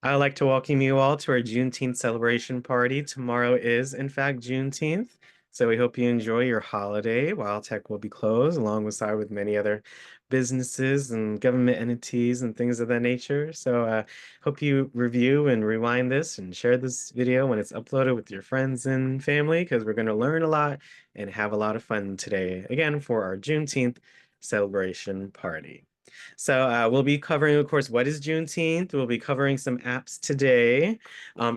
I'd like to welcome you all to our Juneteenth celebration party. Tomorrow is, in fact, Juneteenth. So we hope you enjoy your holiday while tech will be closed, alongside with many other businesses and government entities and things of that nature. So hope you review and rewind this and share this video when it's uploaded with your friends and family, because we're going to learn a lot and have a lot of fun today, again, for our Juneteenth celebration party. So we'll be covering, of course, what is Juneteenth. We'll be covering some apps today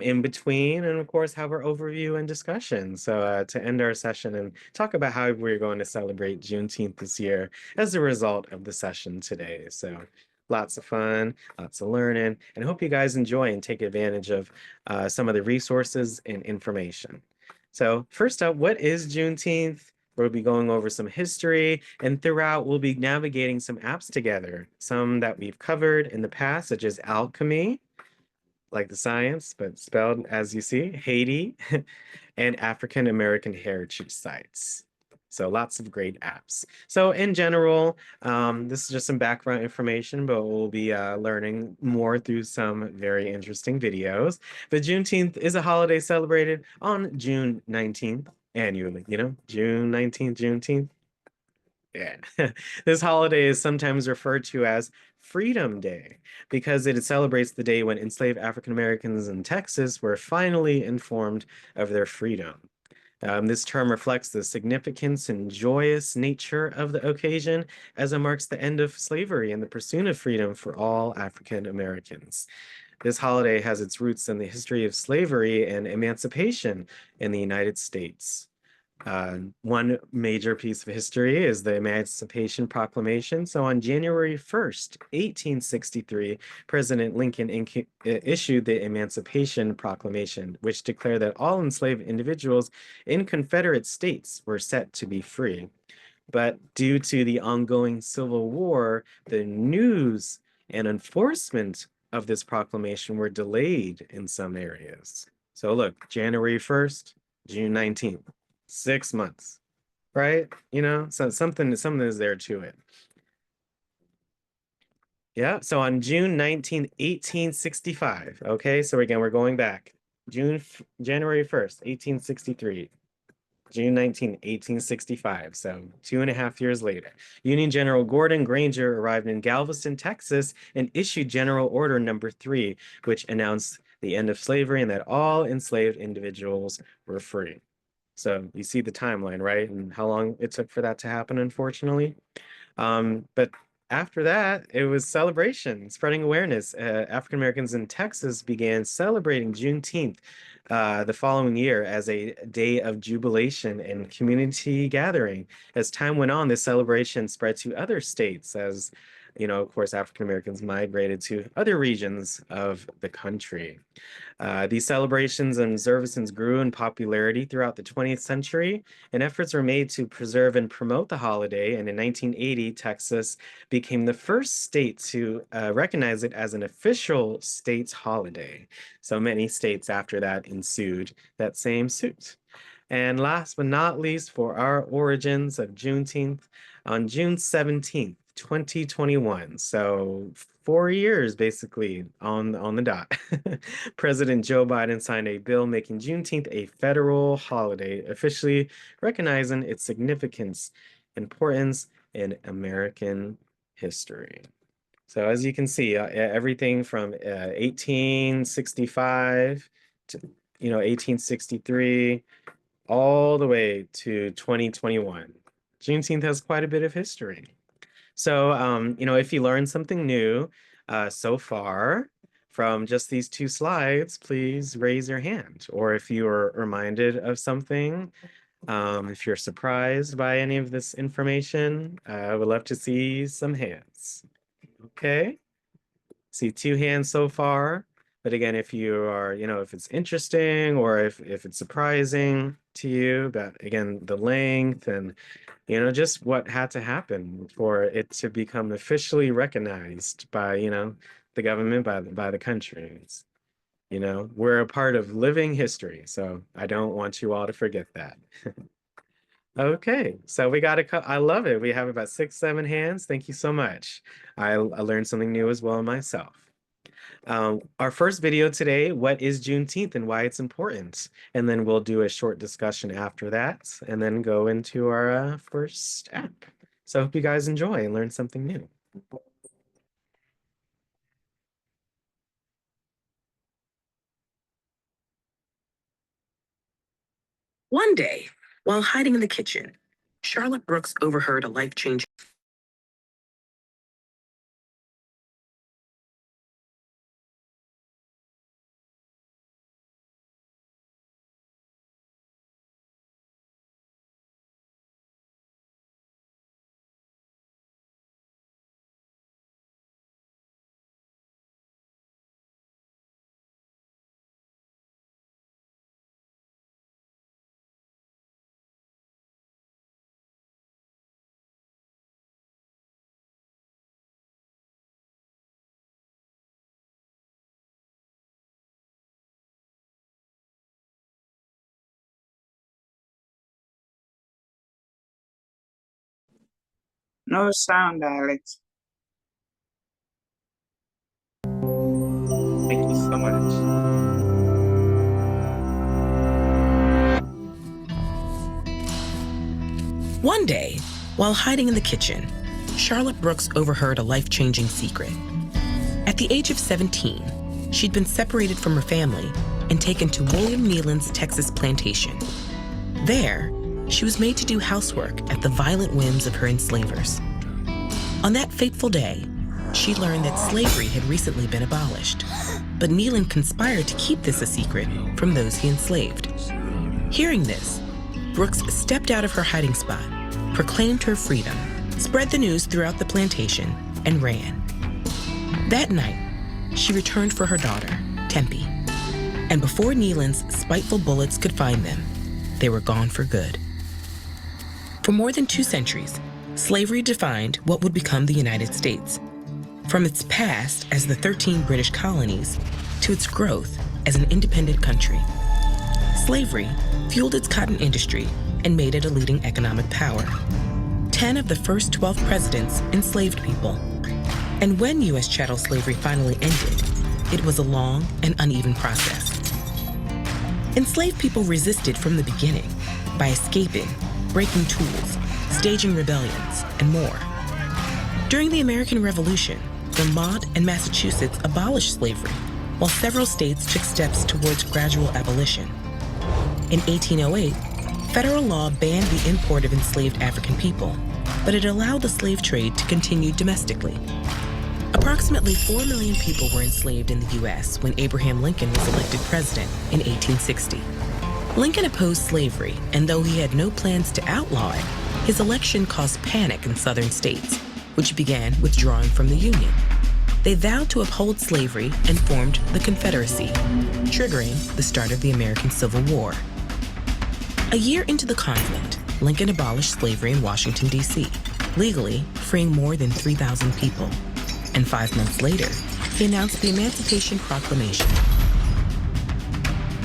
in between, and of course, have our overview and discussion. So to end our session and talk about how we're going to celebrate Juneteenth this year as a result of the session today. So lots of fun, lots of learning, and I hope you guys enjoy and take advantage of some of the resources and information. So first up, what is Juneteenth? We'll be going over some history, and throughout, we'll be navigating some apps together. Some that we've covered in the past, such as alchemy, like the science, but spelled as you see, Haiti, and African American heritage sites. So lots of great apps. So in general, this is just some background information, but we'll be learning more through some very interesting videos. But Juneteenth is a holiday celebrated on June 19th annually, June 19th, Juneteenth. Yeah. This holiday is sometimes referred to as Freedom Day because it celebrates the day when enslaved African Americans in Texas were finally informed of their freedom. This term reflects the significance and joyous nature of the occasion as it marks the end of slavery and the pursuit of freedom for all African Americans. This holiday has its roots in the history of slavery and emancipation in the United States. One major piece of history is the Emancipation Proclamation. So on January 1st, 1863, President Lincoln issued the Emancipation Proclamation, which declared that all enslaved individuals in Confederate states were set to be free. But due to the ongoing Civil War, the news and enforcement of this proclamation were delayed in some areas. So look, January 1st, June 19th. 6 months, right? So something is there to it. Yeah. So on June 19th, 1865. Okay. So again, we're going back. January 1st, 1863. June 19th, 1865. So 2.5 years later, Union General Gordon Granger arrived in Galveston, Texas, and issued General Order Number 3, which announced the end of slavery and that all enslaved individuals were free. So you see the timeline, right? And how long it took for that to happen, unfortunately. But after that, it was celebration, spreading awareness. African Americans in Texas began celebrating Juneteenth the following year as a day of jubilation and community gathering. As time went on, this celebration spread to other states as, of course, African Americans migrated to other regions of the country. These celebrations and observances grew in popularity throughout the 20th century, and efforts were made to preserve and promote the holiday. And in 1980, Texas became the first state to recognize it as an official state's holiday. So many states after that ensued that same suit. And last but not least, for our origins of Juneteenth, on June 17th, 2021, so 4 years basically on the dot, President Joe Biden signed a bill making Juneteenth a federal holiday, officially recognizing its significance, importance in American history. So as you can see, everything from 1865 to 1863 all the way to 2021. Juneteenth has quite a bit of history. So, if you learned something new so far from just these two slides, please raise your hand. Or if you are reminded of something, if you're surprised by any of this information, I would love to see some hands. Okay. See two hands so far. But again, if you are, if it's interesting or if it's surprising to you, but again, the length and, just what had to happen for it to become officially recognized by, the government, by the countries. We're a part of living history. So I don't want you all to forget that. Okay, so we got I love it. We have about 6, 7 hands. Thank you so much. I learned something new as well myself. Our first video today, what is Juneteenth and why it's important? And then we'll do a short discussion after that and then go into our first app. So I hope you guys enjoy and learn something new. One day, while hiding in the kitchen, Charlotte Brooks overheard a life-changing. No sound, Alex. Thank you so much. One day, while hiding in the kitchen, Charlotte Brooks overheard a life-changing secret. At the age of 17, she'd been separated from her family and taken to William Nealon's Texas plantation. There, she was made to do housework at the violent whims of her enslavers. On that fateful day, she learned that slavery had recently been abolished, but Nealon conspired to keep this a secret from those he enslaved. Hearing this, Brooks stepped out of her hiding spot, proclaimed her freedom, spread the news throughout the plantation, and ran. That night, she returned for her daughter, Tempe, and before Nealon's spiteful bullets could find them, they were gone for good. For more than 2 centuries, slavery defined what would become the United States, from its past as the 13 British colonies to its growth as an independent country. Slavery fueled its cotton industry and made it a leading economic power. 10 of the first 12 presidents enslaved people. And when U.S. chattel slavery finally ended, it was a long and uneven process. Enslaved people resisted from the beginning by escaping, breaking tools, staging rebellions, and more. During the American Revolution, Vermont and Massachusetts abolished slavery, while several states took steps towards gradual abolition. In 1808, federal law banned the import of enslaved African people, but it allowed the slave trade to continue domestically. Approximately 4 million people were enslaved in the U.S. when Abraham Lincoln was elected president in 1860. Lincoln opposed slavery, and though he had no plans to outlaw it, his election caused panic in southern states, which began withdrawing from the Union. They vowed to uphold slavery and formed the Confederacy, triggering the start of the American Civil War. A year into the conflict, Lincoln abolished slavery in Washington, D.C., legally freeing more than 3,000 people. And 5 months later, he announced the Emancipation Proclamation.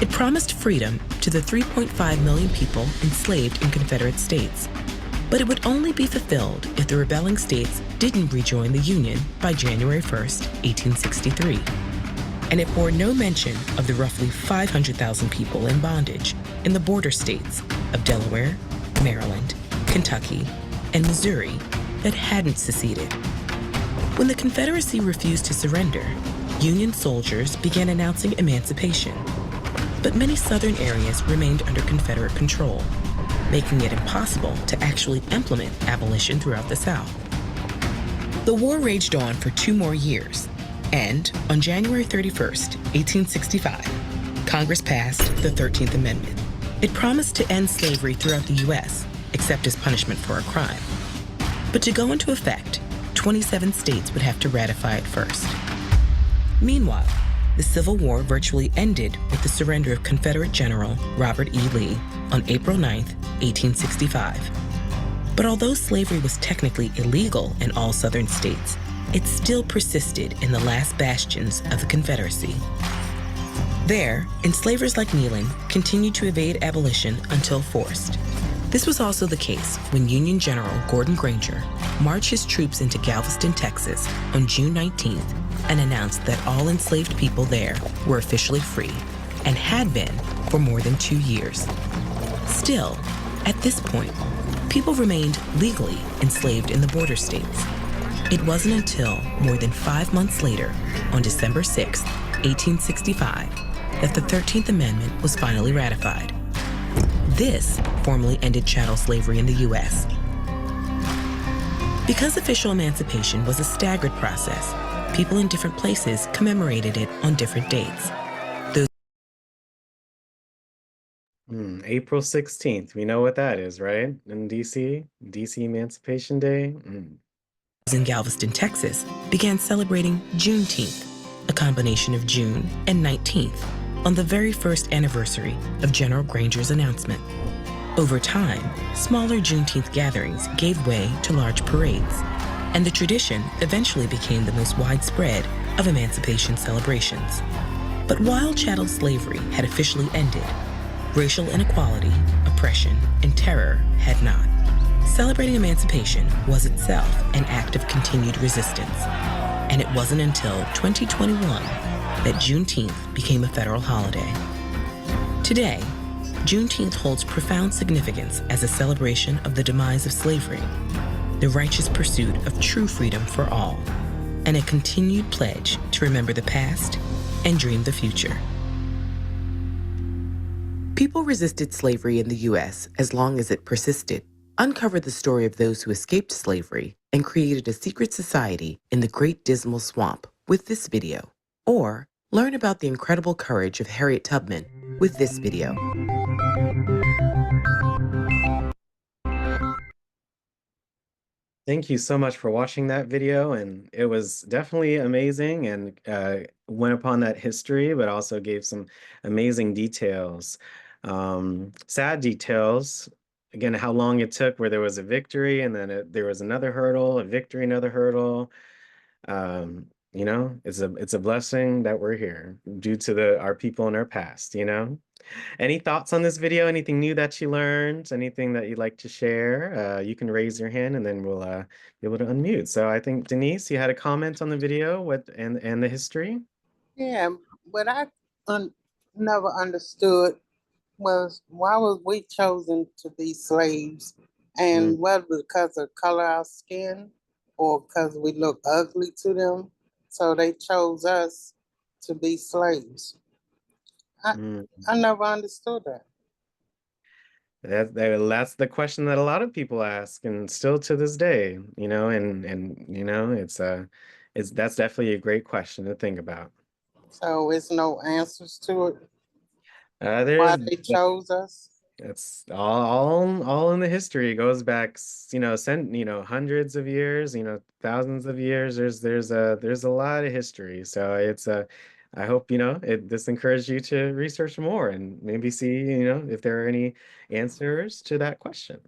It promised freedom to the 3.5 million people enslaved in Confederate states. But it would only be fulfilled if the rebelling states didn't rejoin the Union by January 1st, 1863. And it bore no mention of the roughly 500,000 people in bondage in the border states of Delaware, Maryland, Kentucky, and Missouri that hadn't seceded. When the Confederacy refused to surrender, Union soldiers began announcing emancipation. But many southern areas remained under Confederate control, making it impossible to actually implement abolition throughout the South. The war raged on for 2 more years, and on January 31st, 1865, Congress passed the 13th Amendment. It promised to end slavery throughout the U.S., except as punishment for a crime. But to go into effect, 27 states would have to ratify it first. Meanwhile, the Civil War virtually ended with the surrender of Confederate General Robert E. Lee on April 9, 1865. But although slavery was technically illegal in all southern states, it still persisted in the last bastions of the Confederacy. There, enslavers like Nealon continued to evade abolition until forced. This was also the case when Union General Gordon Granger marched his troops into Galveston, Texas on June 19, and announced that all enslaved people there were officially free and had been for more than 2 years. Still, at this point, people remained legally enslaved in the border states. It wasn't until more than 5 months later, on December 6, 1865, that the 13th Amendment was finally ratified. This formally ended chattel slavery in the U.S. Because official emancipation was a staggered process, people in different places commemorated it on different dates. April 16th. We know what that is, right? In DC? DC Emancipation Day. In Galveston, Texas, began celebrating Juneteenth, a combination of June and 19th, on the very first anniversary of General Granger's announcement. Over time, smaller Juneteenth gatherings gave way to large parades, and the tradition eventually became the most widespread of emancipation celebrations. But while chattel slavery had officially ended, racial inequality, oppression, and terror had not. Celebrating emancipation was itself an act of continued resistance, and it wasn't until 2021 that Juneteenth became a federal holiday. Today, Juneteenth holds profound significance as a celebration of the demise of slavery, the righteous pursuit of true freedom for all, and a continued pledge to remember the past and dream the future. People resisted slavery in the U.S. as long as it persisted, uncovered the story of those who escaped slavery, and created a secret society in the Great Dismal Swamp with this video. Or learn about the incredible courage of Harriet Tubman with this video. Thank you so much for watching that video, and it was definitely amazing and went upon that history, but also gave some amazing details. Sad details, again, how long it took where there was a victory and then there was another hurdle, a victory, another hurdle. You know, it's a blessing that we're here due to our people in our past, you know? Any thoughts on this video? Anything new that you learned? Anything that you'd like to share? You can raise your hand and then we'll be able to unmute. So I think Denise, you had a comment on the video and the history? Yeah, what I never understood was why was we chosen to be slaves, and whether because of color of our skin or because we look ugly to them, so they chose us to be slaves. I never understood that. That's the question that a lot of people ask, and still to this day, you know, and you know, it's that's definitely a great question to think about. So it's no answers to it. There's Why they chose us. It's all in the history. It goes back, you know, hundreds of years, you know, thousands of years. There's a lot of history. So it's I hope, you know, this encouraged you to research more and maybe see, you know, if there are any answers to that question.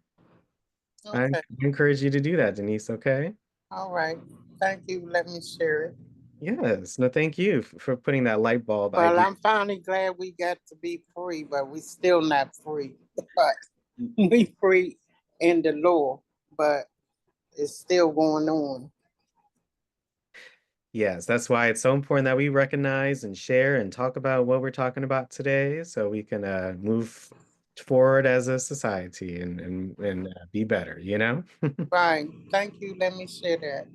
I Okay. encourage you to do that, Denise, okay? All right. Thank you. Let me share it. Yes. No, thank you for putting that light bulb Well, idea. I'm finally glad we got to be free, but we still not free. But we free in the law, but it's still going on. Yes, that's why it's so important that we recognize and share and talk about what we're talking about today so we can move forward as a society and be better, you know? Right. Thank you. Let me share that.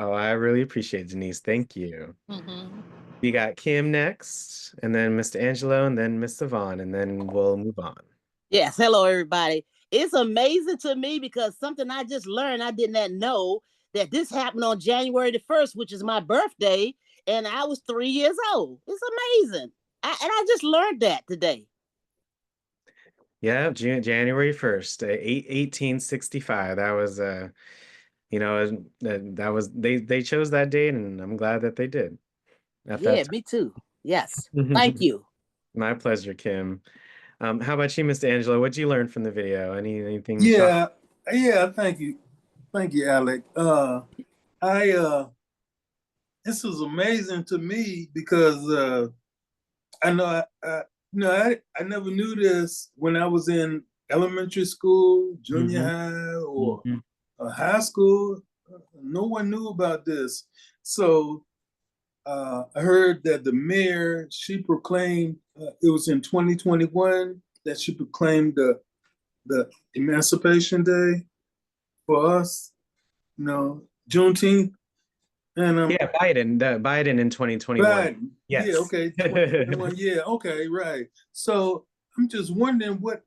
Oh, I really appreciate it, Denise. Thank you. We got Kim next, and then Mr. Angelo, and then Miss Savon, and then we'll move on. Yes, hello everybody. It's amazing to me because something I just learned, I did not know that this happened on January the 1st, which is my birthday, and I was 3 years old. It's amazing. And I just learned that today. Yeah, January 1st, 1865. That was you know, that was they chose that date, and I'm glad that they did at Yeah, that me too. Yes. time. Thank you. My pleasure, Kim. How about you, Mr. Angelo? What did you learn from the video? Anything? Yeah, thank you, Alec. I this was amazing to me because I know I never knew this when I was in elementary school, junior high, or high school. No one knew about this, so I heard that the mayor, she proclaimed, it was in 2021 that she proclaimed the Emancipation Day for us, Juneteenth. And Yeah, Biden in 2021. Biden, yeah, Yes. okay, 2021, yeah, okay, right. So I'm just wondering what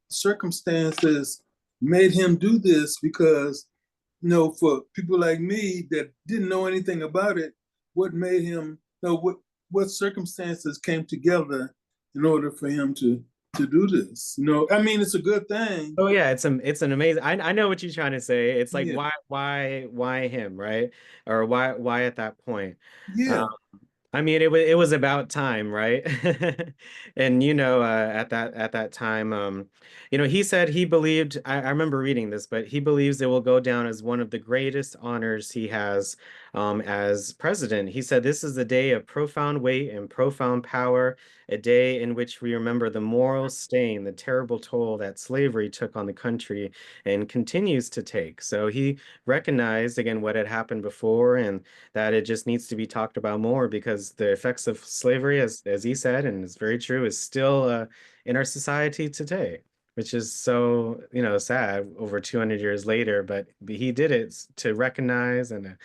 circumstances made him do this, because for people like me that didn't know anything about it, what made him what circumstances came together in order for him to do this. I mean, it's a good thing. Oh yeah, it's an amazing. I know what you're trying to say. It's like Yeah, why him, right? Or why at that point? yeah. I mean, it was about time, right? And at that time, he said he believed. I remember reading this, but he believes it will go down as one of the greatest honors he has as president. He said this is a day of profound weight and profound power, a day in which we remember the moral stain, the terrible toll that slavery took on the country and continues to take. So he recognized again what had happened before, and that it just needs to be talked about more because the effects of slavery, as he said, and it's very true, is still in our society today, which is so, sad over 200 years later. But he did it to recognize and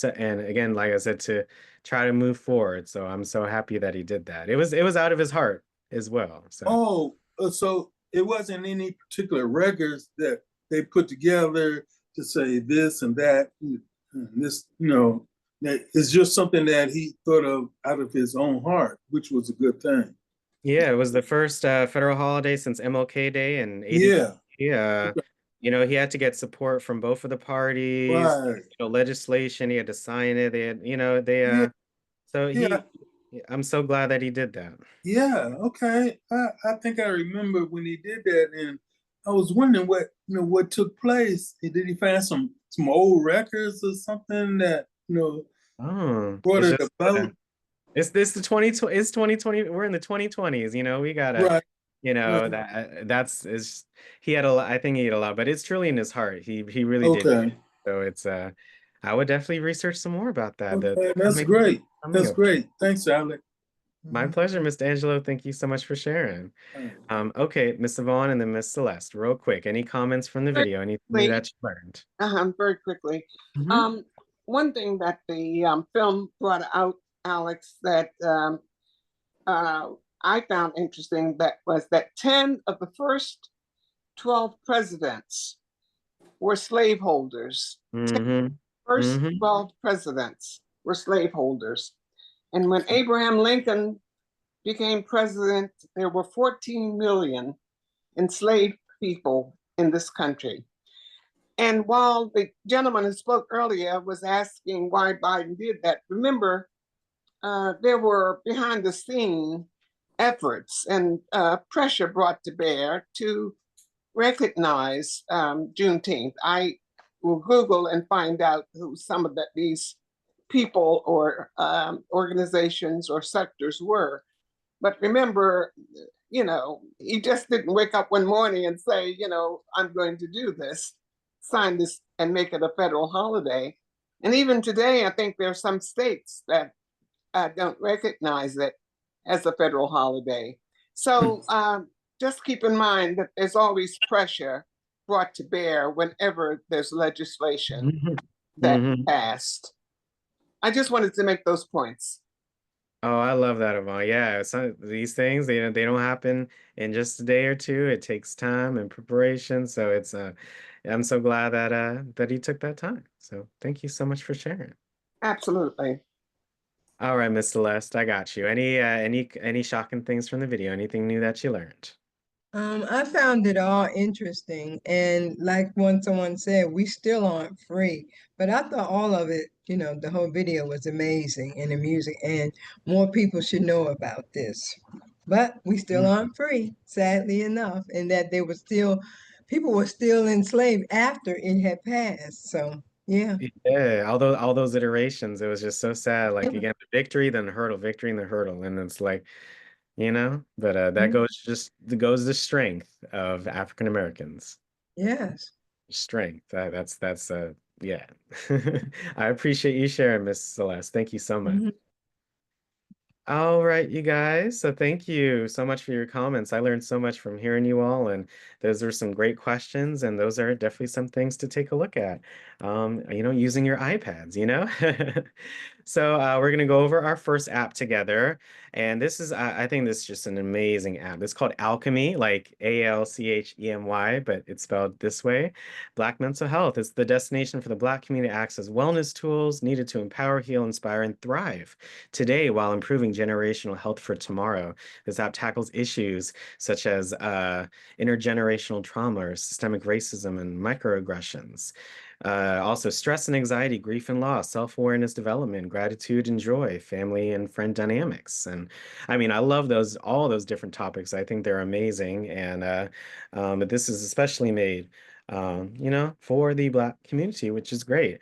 again, like I said, to try to move forward. So I'm so happy that he did that. It was out of his heart as well. So. Oh, so it wasn't any particular records that they put together to say this and that, and this, that it's just something that he thought of out of his own heart, which was a good thing. Yeah, it was the first federal holiday since MLK Day in 80. Yeah, Yeah. He had to get support from both of the parties, right. legislation, he had to sign it. They had, Yeah, so yeah, I'm so glad that he did that. yeah. Okay. I think I remember when he did that, and I was wondering what took place. Did he find some old records or something that Oh, brought it's it just, about? it's this the 2020, it's 2020. We're in the 2020s, we gotta, Right, right. that's is he had a lot, I think he had a lot, but it's truly in his heart. He really did. Okay. So it's I would definitely research some more about that. The Okay, that's coming great. coming That's up. great. Thanks, Alec. My pleasure, Mr. Angelo. Thank you so much for sharing. Okay, Mr. Vaughn and then Miss Celeste, real quick. Any comments from the Very video? Anything new quickly, that you learned? very quickly. Mhm. Um, One thing that the film brought out, Alex, that I found interesting that was that 10 of the first 12 presidents were slaveholders. Mm-hmm. First Mm-hmm. 12 presidents were slaveholders. And when Abraham Lincoln became president, there were 14 million enslaved people in this country. And while the gentleman who spoke earlier was asking why Biden did that, remember, there were behind the scene efforts and pressure brought to bear to recognize Juneteenth. I will Google and find out who some of these people or organizations or sectors were. But remember, he just didn't wake up one morning and say, I'm going to do this, sign this and make it a federal holiday. And even today, I think there are some states that don't recognize it as a federal holiday. So just keep in mind that there's always pressure brought to bear whenever there's legislation that Mm-hmm. passed. I just wanted to make those points. Oh, I love that, Yvonne. Yeah, these things they don't happen in just a day or two. It takes time and preparation. So I'm so glad that he took that time. So thank you so much for sharing. Absolutely. All right, Miss Celeste, I got you. Any shocking things from the video? Anything new that you learned? I found it all interesting. And like when someone said, we still aren't free. But I thought all of it, the whole video was amazing and the music, and more people should know about this. But we still Mm. aren't free, sadly enough, and that people were still enslaved after it had passed. So, yeah. Yeah, all those iterations, it was just so sad. Like again, the victory, then the hurdle, victory, and the hurdle, and it's like, but that goes the strength of African Americans. Yes. Strength. That's Yeah. I appreciate you sharing, Miss Celeste. Thank you so much. Mhm. All right, you guys. So thank you so much for your comments. I learned so much from hearing you all, and those are some great questions, and those are definitely some things to take a look at. Using your iPads, you know? So we're gonna go over our first app together, and this is I think this is just an amazing app. It's called Alchemy, like Alchemy, but it's spelled this way. Black Mental Health. It's the destination for the Black community to access wellness tools needed to empower, heal, inspire, and thrive today while improving generational health for tomorrow. This app tackles issues such as intergenerational trauma or systemic racism and microaggressions. Also, stress and anxiety, grief and loss, self-awareness development, gratitude and joy, family and friend dynamics. And I mean, I love all those different topics. I think they're amazing. And but this is especially made for the Black community, which is great.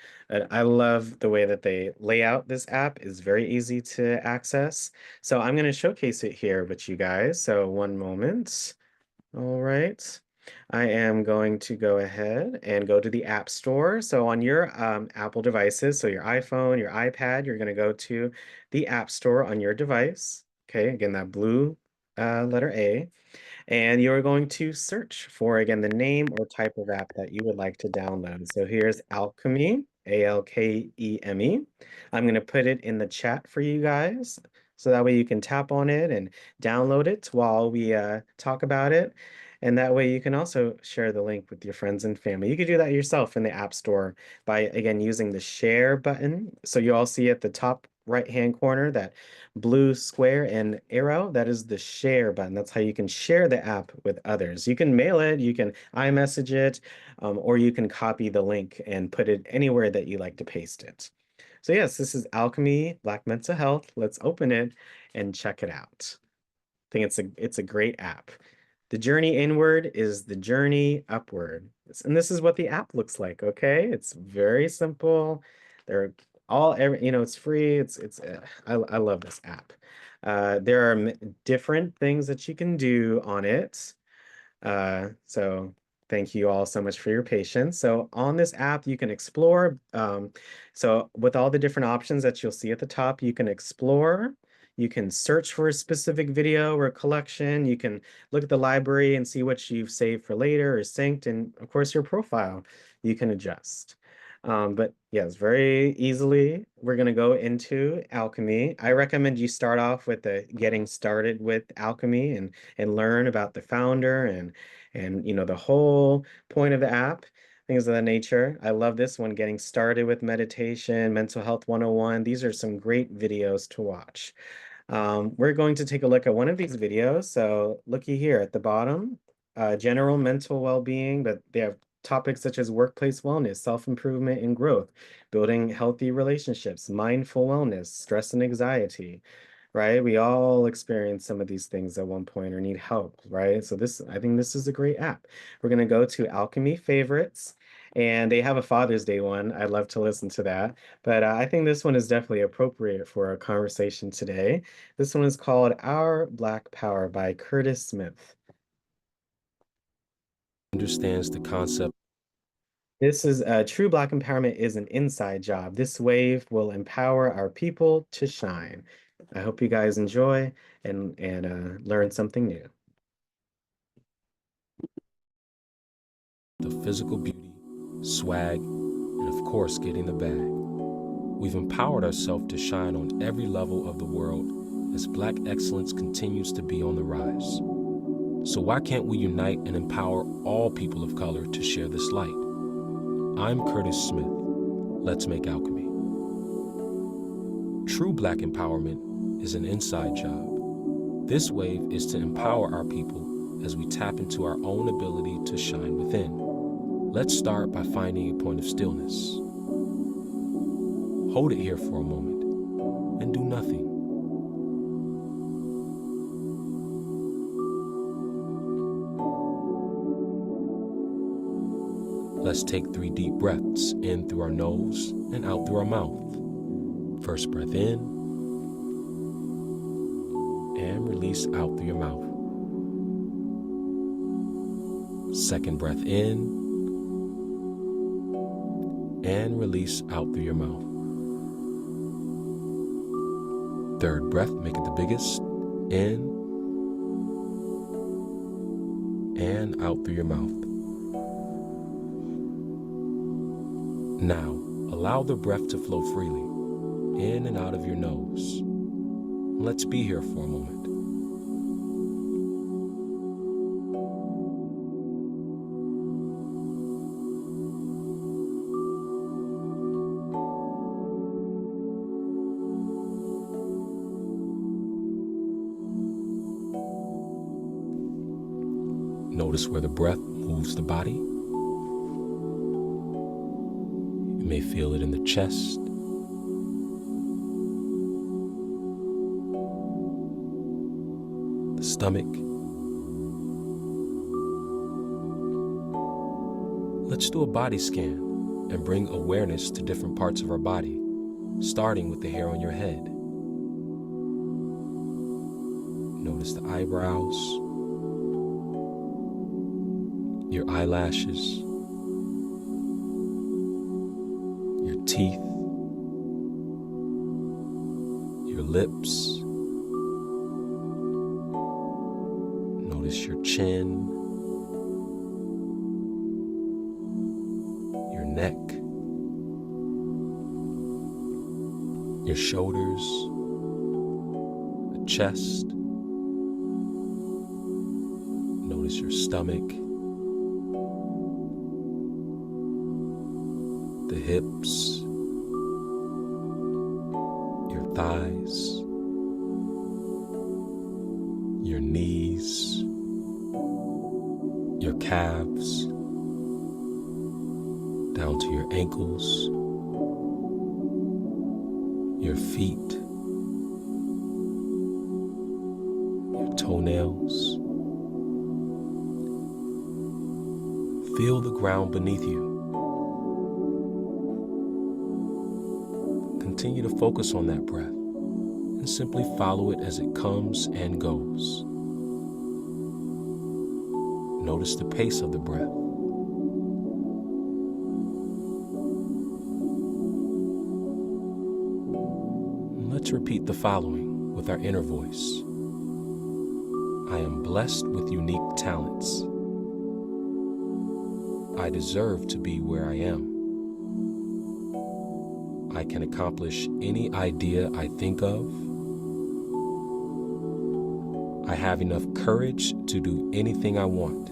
I love the way that they lay out this app is very easy to access. So I'm going to showcase it here with you guys. So one moment. All right. I am going to go ahead and go to the App Store. So on your Apple devices, so your iPhone, your iPad, you're going to go to the App Store on your device. Okay, again, that blue letter A. And you're going to search for, again, the name or type of app that you would like to download. So here's Alchemy, Alkeme. I'm going to put it in the chat for you guys. So that way you can tap on it and download it while we talk about it. And that way you can also share the link with your friends and family. You could do that yourself in the App Store by, again, using the share button. So you all see at the top right-hand corner that blue square and arrow, that is the share button. That's how you can share the app with others. You can mail it, you can iMessage it, or you can copy the link and put it anywhere that you like to paste it. So yes, this is Alchemy Black Mental Health. Let's open it and check it out. I think it's a great app. The journey inward is the journey upward. And this is what the app looks like, okay? It's very simple. They're it's free. I love this app. There are different things that you can do on it. So thank you all so much for your patience. So on this app, you can explore. So with all the different options that you'll see at the top, you can explore. You can search for a specific video or collection. You can look at the library and see what you've saved for later or synced. And of course, your profile you can adjust. But yes, very easily, we're going to go into Alchemy. I recommend you start off with the getting started with Alchemy and learn about the founder and the whole point of the app, things of that nature. I love this one, getting started with meditation, mental health 101. These are some great videos to watch. We're going to take a look at one of these videos. So looky here at the bottom, general mental well-being, but they have topics such as workplace wellness, self-improvement and growth, building healthy relationships, mindful wellness, stress and anxiety, right? We all experience some of these things at one point or need help, right? So I think this is a great app. We're going to go to Alchemy Favorites, and they have a Father's Day one. I'd love to listen to that. But I think this one is definitely appropriate for our conversation today. This one is called Our Black Power by Curtis Smith. Understands the concept. This is true Black empowerment is an inside job. This wave will empower our people to shine. I hope you guys enjoy and learn something new. The physical beauty, swag, and of course, getting the bag. We've empowered ourselves to shine on every level of the world as Black excellence continues to be on the rise. So why can't we unite and empower all people of color to share this light? I'm Curtis Smith. Let's make alchemy. True Black empowerment is an inside job. This wave is to empower our people as we tap into our own ability to shine within. Let's start by finding a point of stillness. Hold it here for a moment and do nothing. Let's take 3 deep breaths in through our nose and out through our mouth. First breath in and release out through your mouth. Second breath in and release out through your mouth. Third breath, make it the biggest. In and out through your mouth. Now, allow the breath to flow freely, in and out of your nose. Let's be here for a moment. Notice where the breath moves the body. You may feel it in the chest, the stomach. Let's do a body scan and bring awareness to different parts of our body, starting with the hair on your head. Notice the eyebrows, your eyelashes, your teeth, your lips. Notice your chin, your neck, your shoulders, the chest. Notice your stomach, the hips, your thighs, your knees, your calves, down to your ankles, your feet, your toenails. Feel the ground beneath you. Continue to focus on that breath and simply follow it as it comes and goes. Notice the pace of the breath. Let's repeat the following with our inner voice. I am blessed with unique talents. I deserve to be where I am. I can accomplish any idea I think of. I have enough courage to do anything I want.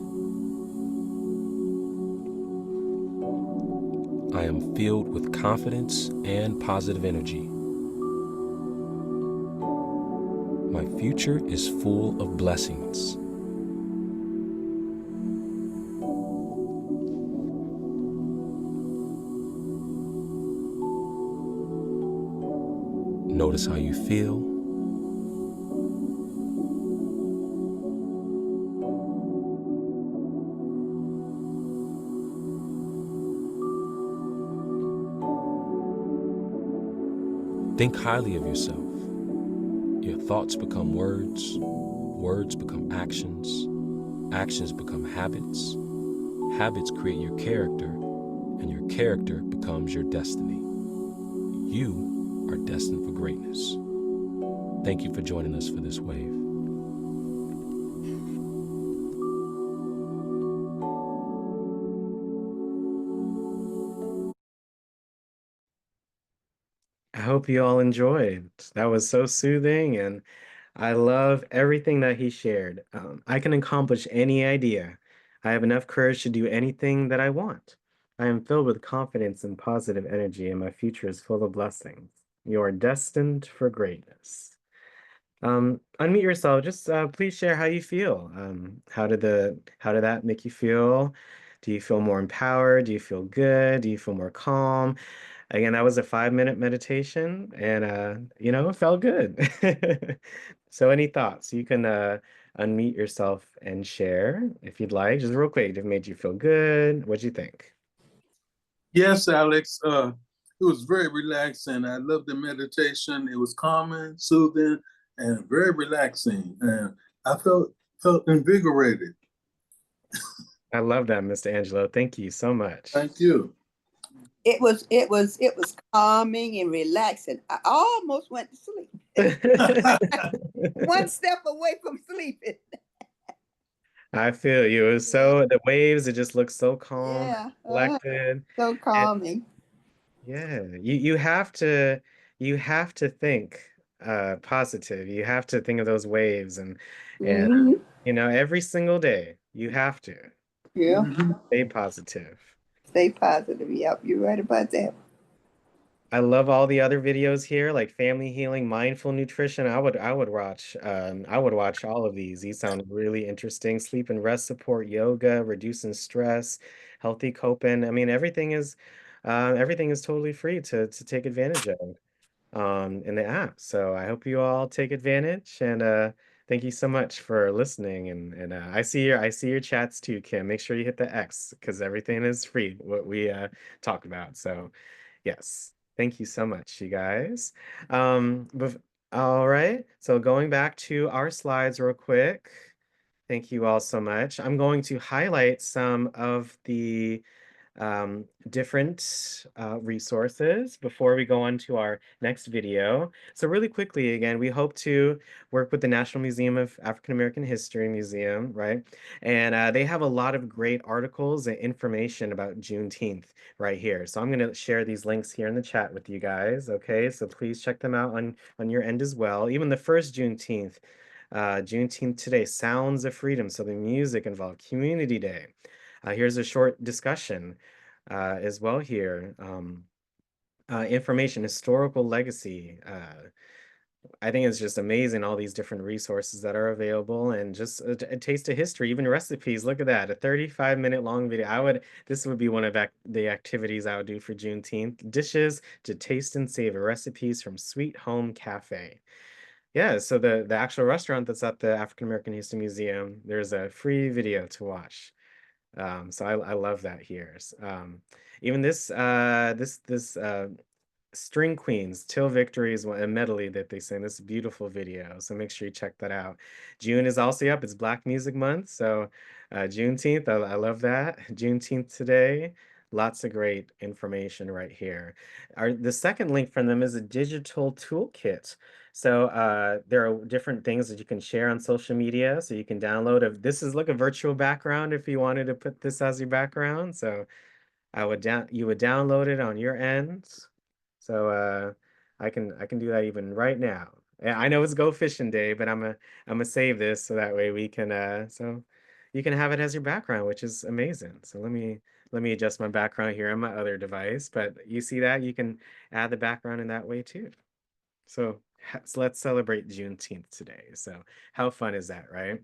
I am filled with confidence and positive energy. My future is full of blessings. Notice how you feel. Think highly of yourself. Your thoughts become words, words become actions, actions become habits, habits create your character, and your character becomes your destiny. You are destined for greatness. Thank you for joining us for this wave. I hope you all enjoyed. That was so soothing, and I love everything that he shared. I can accomplish any idea. I have enough courage to do anything that I want. I am filled with confidence and positive energy, and my future is full of blessings. You are destined for greatness. Unmute yourself. Just please share how you feel. How did that make you feel? Do you feel more empowered? Do you feel good? Do you feel more calm? Again, that was a 5-minute meditation, and it felt good. So any thoughts? You can unmute yourself and share if you'd like. Just real quick, if it made you feel good, what'd you think? Yes, Alex. It was very relaxing. I loved the meditation. It was calming, soothing, and very relaxing. And I felt invigorated. I love that, Mr. Angelo. Thank you so much. Thank you. it was calming and relaxing. I almost went to sleep. One step away from sleeping. I feel you. It was so the waves, it just looks so calm, Yeah, collected. so And calming. yeah, you have to think positive. You have to think of those waves and Hmm. every single day you have to Yeah, stay positive. stay positive. Yep, you're right about that. I love all the other videos here, like family healing, mindful nutrition. I would watch all of these. These sound really interesting. Sleep and rest support, yoga, reducing stress, healthy coping. I mean, everything is totally free to take advantage of in the app. So I hope you all take advantage and thank you so much for listening and I see your chats too, Kim. Make sure you hit the X because everything is free, what we talk about. So yes. Thank you so much, you guys. All right. So going back to our slides real quick. Thank you all so much. I'm going to highlight some of the different resources before we go on to our next video. So really quickly, again, we hope to work with the National Museum of African American History Museum, right? And they have a lot of great articles and information about Juneteenth right here. So I'm going to share these links here in the chat with you guys, okay? So please check them out on your end as well. Even the first Juneteenth today, Sounds of Freedom. So the music involved, Community Day. Here's a short discussion as well here. Information, historical legacy. I think it's just amazing all these different resources that are available and just a taste of history, even recipes. Look at that, a 35-minute long video. This would be one of the activities I would do for Juneteenth. Dishes to taste and savor, recipes from Sweet Home Cafe. Yeah, so the actual restaurant that's at the African American History Museum, there's a free video to watch. So I love that here. Even this String Queens, Till Victory is a medley that they sing. This beautiful video. So make sure you check that out. June is also up. It's Black Music Month. So Juneteenth, I love that. Juneteenth today. Lots of great information right here. The second link from them is a digital toolkit. So there are different things that you can share on social media. So you can download this is like a virtual background if you wanted to put this as your background. So you would download it on your end. So I can do that even right now. I know it's Go Fishing Day, but I'm gonna save this so that way we can so you can have it as your background, which is amazing. So let me adjust my background here on my other device, but you see that you can add the background in that way too. So let's celebrate Juneteenth today. So how fun is that, right?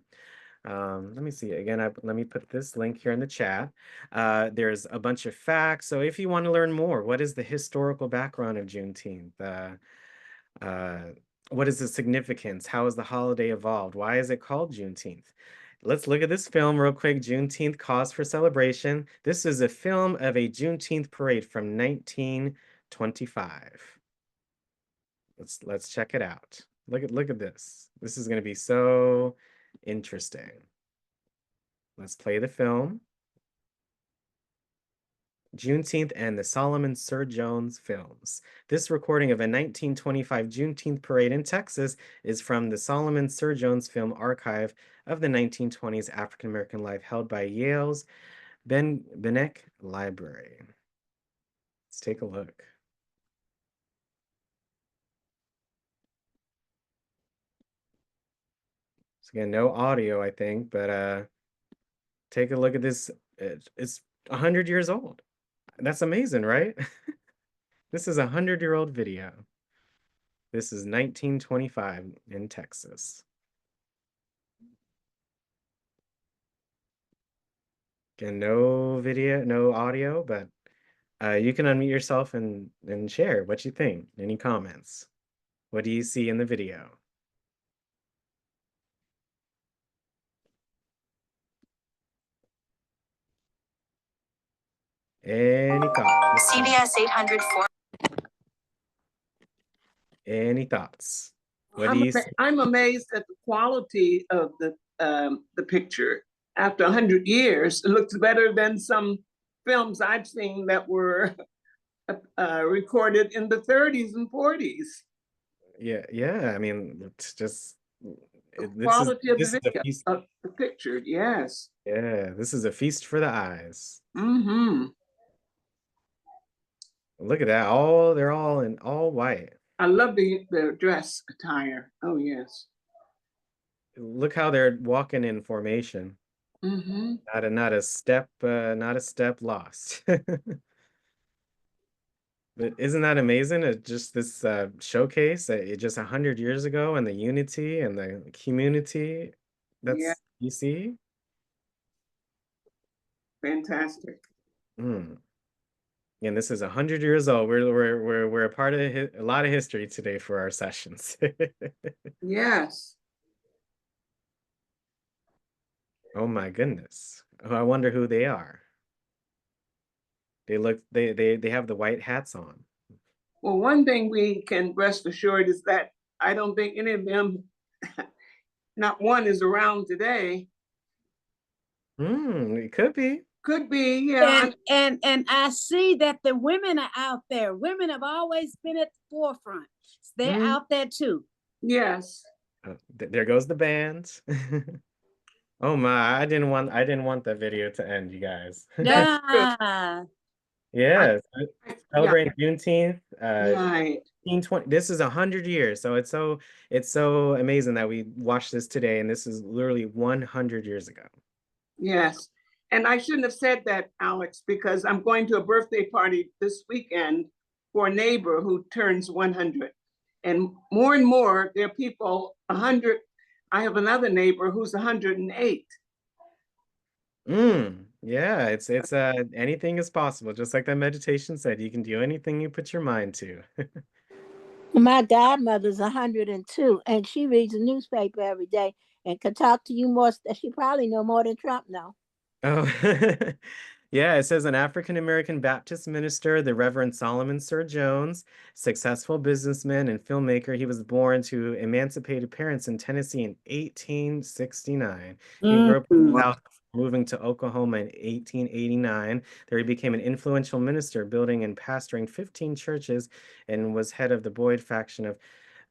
Let me see again. Let me put this link here in the chat. There's a bunch of facts. So if you want to learn more, what is the historical background of Juneteenth? What is the significance? How has the holiday evolved? Why is it called Juneteenth? Let's look at this film real quick. Juneteenth Cause for Celebration. This is a film of a Juneteenth parade from 1925. Let's check it out. Look at this. This is going to be so interesting. Let's play the film. Juneteenth and the Solomon Sir Jones Films. This recording of a 1925 Juneteenth parade in Texas is from the Solomon Sir Jones Film Archive of the 1920s African American life held by Yale's Benek Library. Let's take a look. So again, no audio, I think, but take a look at this. It's 100 years old. That's amazing, right? This is a 100-year-old video. This is 1925 in Texas. Again, no video, no audio, but you can unmute yourself and share what you think. Any comments? What do you see in the video? Any thoughts? CBS 804. Any thoughts? What do you see? I'm amazed at the quality of the picture. After 100 years, it looks better than some films I've seen that were recorded in the 30s and 40s. Yeah. I mean, it's just The this is quality of this the is a video, feast. of the picture, yes. Yeah, this is a feast for the eyes. Mm-hmm. Look at that. All they're all in all white. I love the dress attire. Oh, yes. Look how they're walking in formation. Mm-hmm. Not a step lost. But isn't that amazing? It's just this showcase just 100 years ago, and the unity and the community Yeah, that's you see. fantastic. Mm. And this is 100 years old. We're a part of a lot of history today for our sessions. Yes. Oh my goodness. Oh, I wonder who they are. They have the white hats on. Well, one thing we can rest assured is that I don't think any of them, not one, is around today. It could be. Could be, yeah. And I see that the women are out there. Women have always been at the forefront. They're out there too. Yes. There goes the band. Oh my, I didn't want that video to end, you guys. Yeah. Yeah, Yeah. celebrating Juneteenth, Right. 1920. This is 100 years, so it's so amazing that we watched this today, and this is literally 100 years ago. Yes. And I shouldn't have said that, Alex, because I'm going to a birthday party this weekend for a neighbor who turns 100. And more, there are people 100. I have another neighbor who's 108. Yeah, it's anything is possible. Just like that meditation said, you can do anything you put your mind to. My godmother's 102, and she reads the newspaper every day and can talk to you more. She probably know more than Trump know. Oh, yeah, it says an African American Baptist minister, the Reverend Solomon Sir Jones, successful businessman and filmmaker. He was born to emancipated parents in Tennessee in 1869. He grew up in the South, moving to Oklahoma in 1889. There he became an influential minister, building and pastoring 15 churches, and was head of the Boyd faction of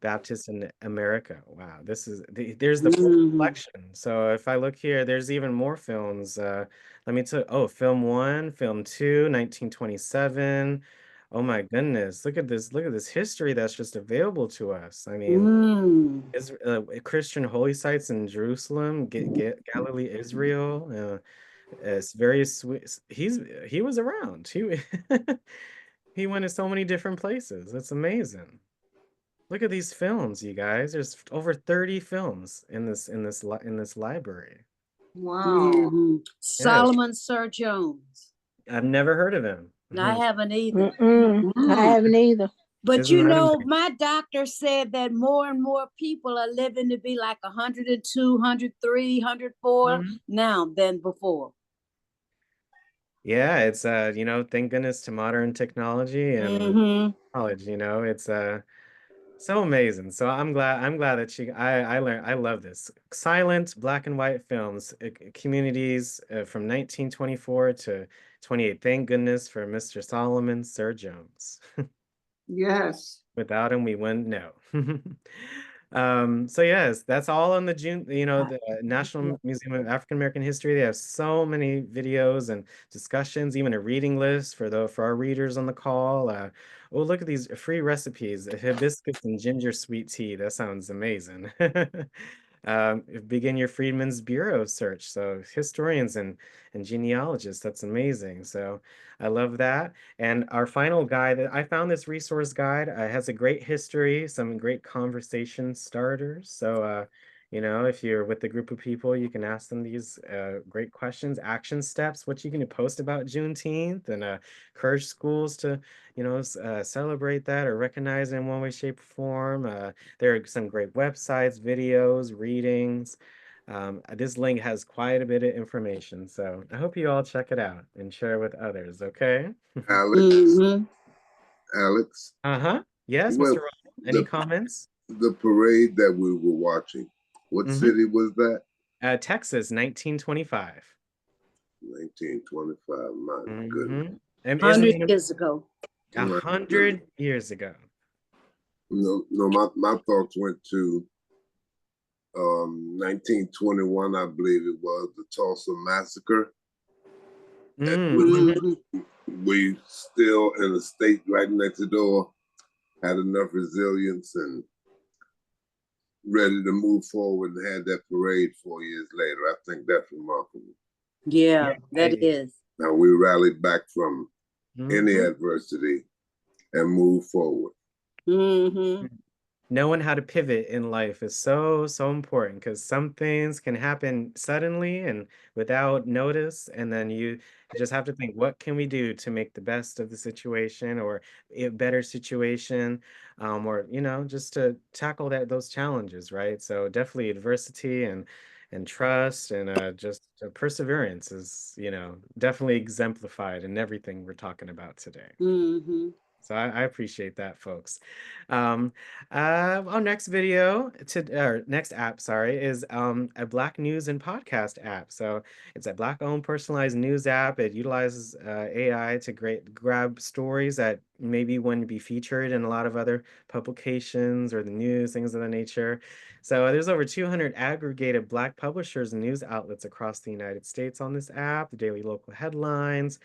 Baptists in America. Wow, there's the full collection. So if I look here, there's even more films. Let me tell film one, film two, 1927. Oh my goodness, look at this history that's just available to us. I mean, is Christian holy sites in Jerusalem, Galilee, Israel. It's very sweet. He was around. He went to so many different places. It's amazing. Look at these films, you guys. There's over 30 films in this library. Wow. Solomon Sir Jones. I've never heard of him. I haven't either. I haven't either. But Isn't you that know, amazing? my doctor said that more and more people are living to be like 102, 103, 104 now than before. Yeah, it's thank goodness to modern technology and knowledge, it's so amazing. So I'm glad that I love this. Silent black and white films, communities from 1924 to 28. Thank goodness for Mr. Solomon Sir Jones. Yes. Without him, we wouldn't know. So yes, that's all on the the National Museum of African American History. They have so many videos and discussions, even a reading list for our readers on the call. Oh, look at these free recipes: hibiscus and ginger sweet tea. That sounds amazing. Begin your Freedmen's Bureau search. So historians and genealogists, that's amazing. So I love that. And our final guide, I found this resource guide, has a great history, some great conversation starters. So, if you're with a group of people, you can ask them these great questions, action steps, what you can post about Juneteenth, and encourage schools to, celebrate that or recognize it in one way, shape, or form. There are some great websites, videos, readings. This link has quite a bit of information, so I hope you all check it out and share with others, okay? Alex. Yes, Well, Mr. Ron, any comments? The parade that we were watching, what city was that? Texas, 1925. 1925, my goodness. And 100 years ago. Right. 100 years ago. No, my thoughts went to 1921, I believe it was, the Tulsa Massacre. Mm-hmm. We still in the state right next door had enough resilience and ready to move forward and had that parade 4 years later. I think that's remarkable. Yeah, that is. Now we rallied back from any Mm-hmm. adversity and move forward. Mm-hmm. Knowing how to pivot in life is so important, because some things can happen suddenly and without notice, and then you just have to think, what can we do to make the best of the situation, or a better situation, or just to tackle those challenges, right? So definitely adversity and trust and just perseverance is definitely exemplified in everything we're talking about today. Mm-hmm. So I appreciate that, folks. Um, our next video or next app, sorry, is a Black news and podcast app. So it's a Black-owned personalized news app. It utilizes AI to grab stories that maybe wouldn't be featured in a lot of other publications or the news, things of that nature. So there's over 200 aggregated Black publishers and news outlets across the United States on this app, the daily local headlines,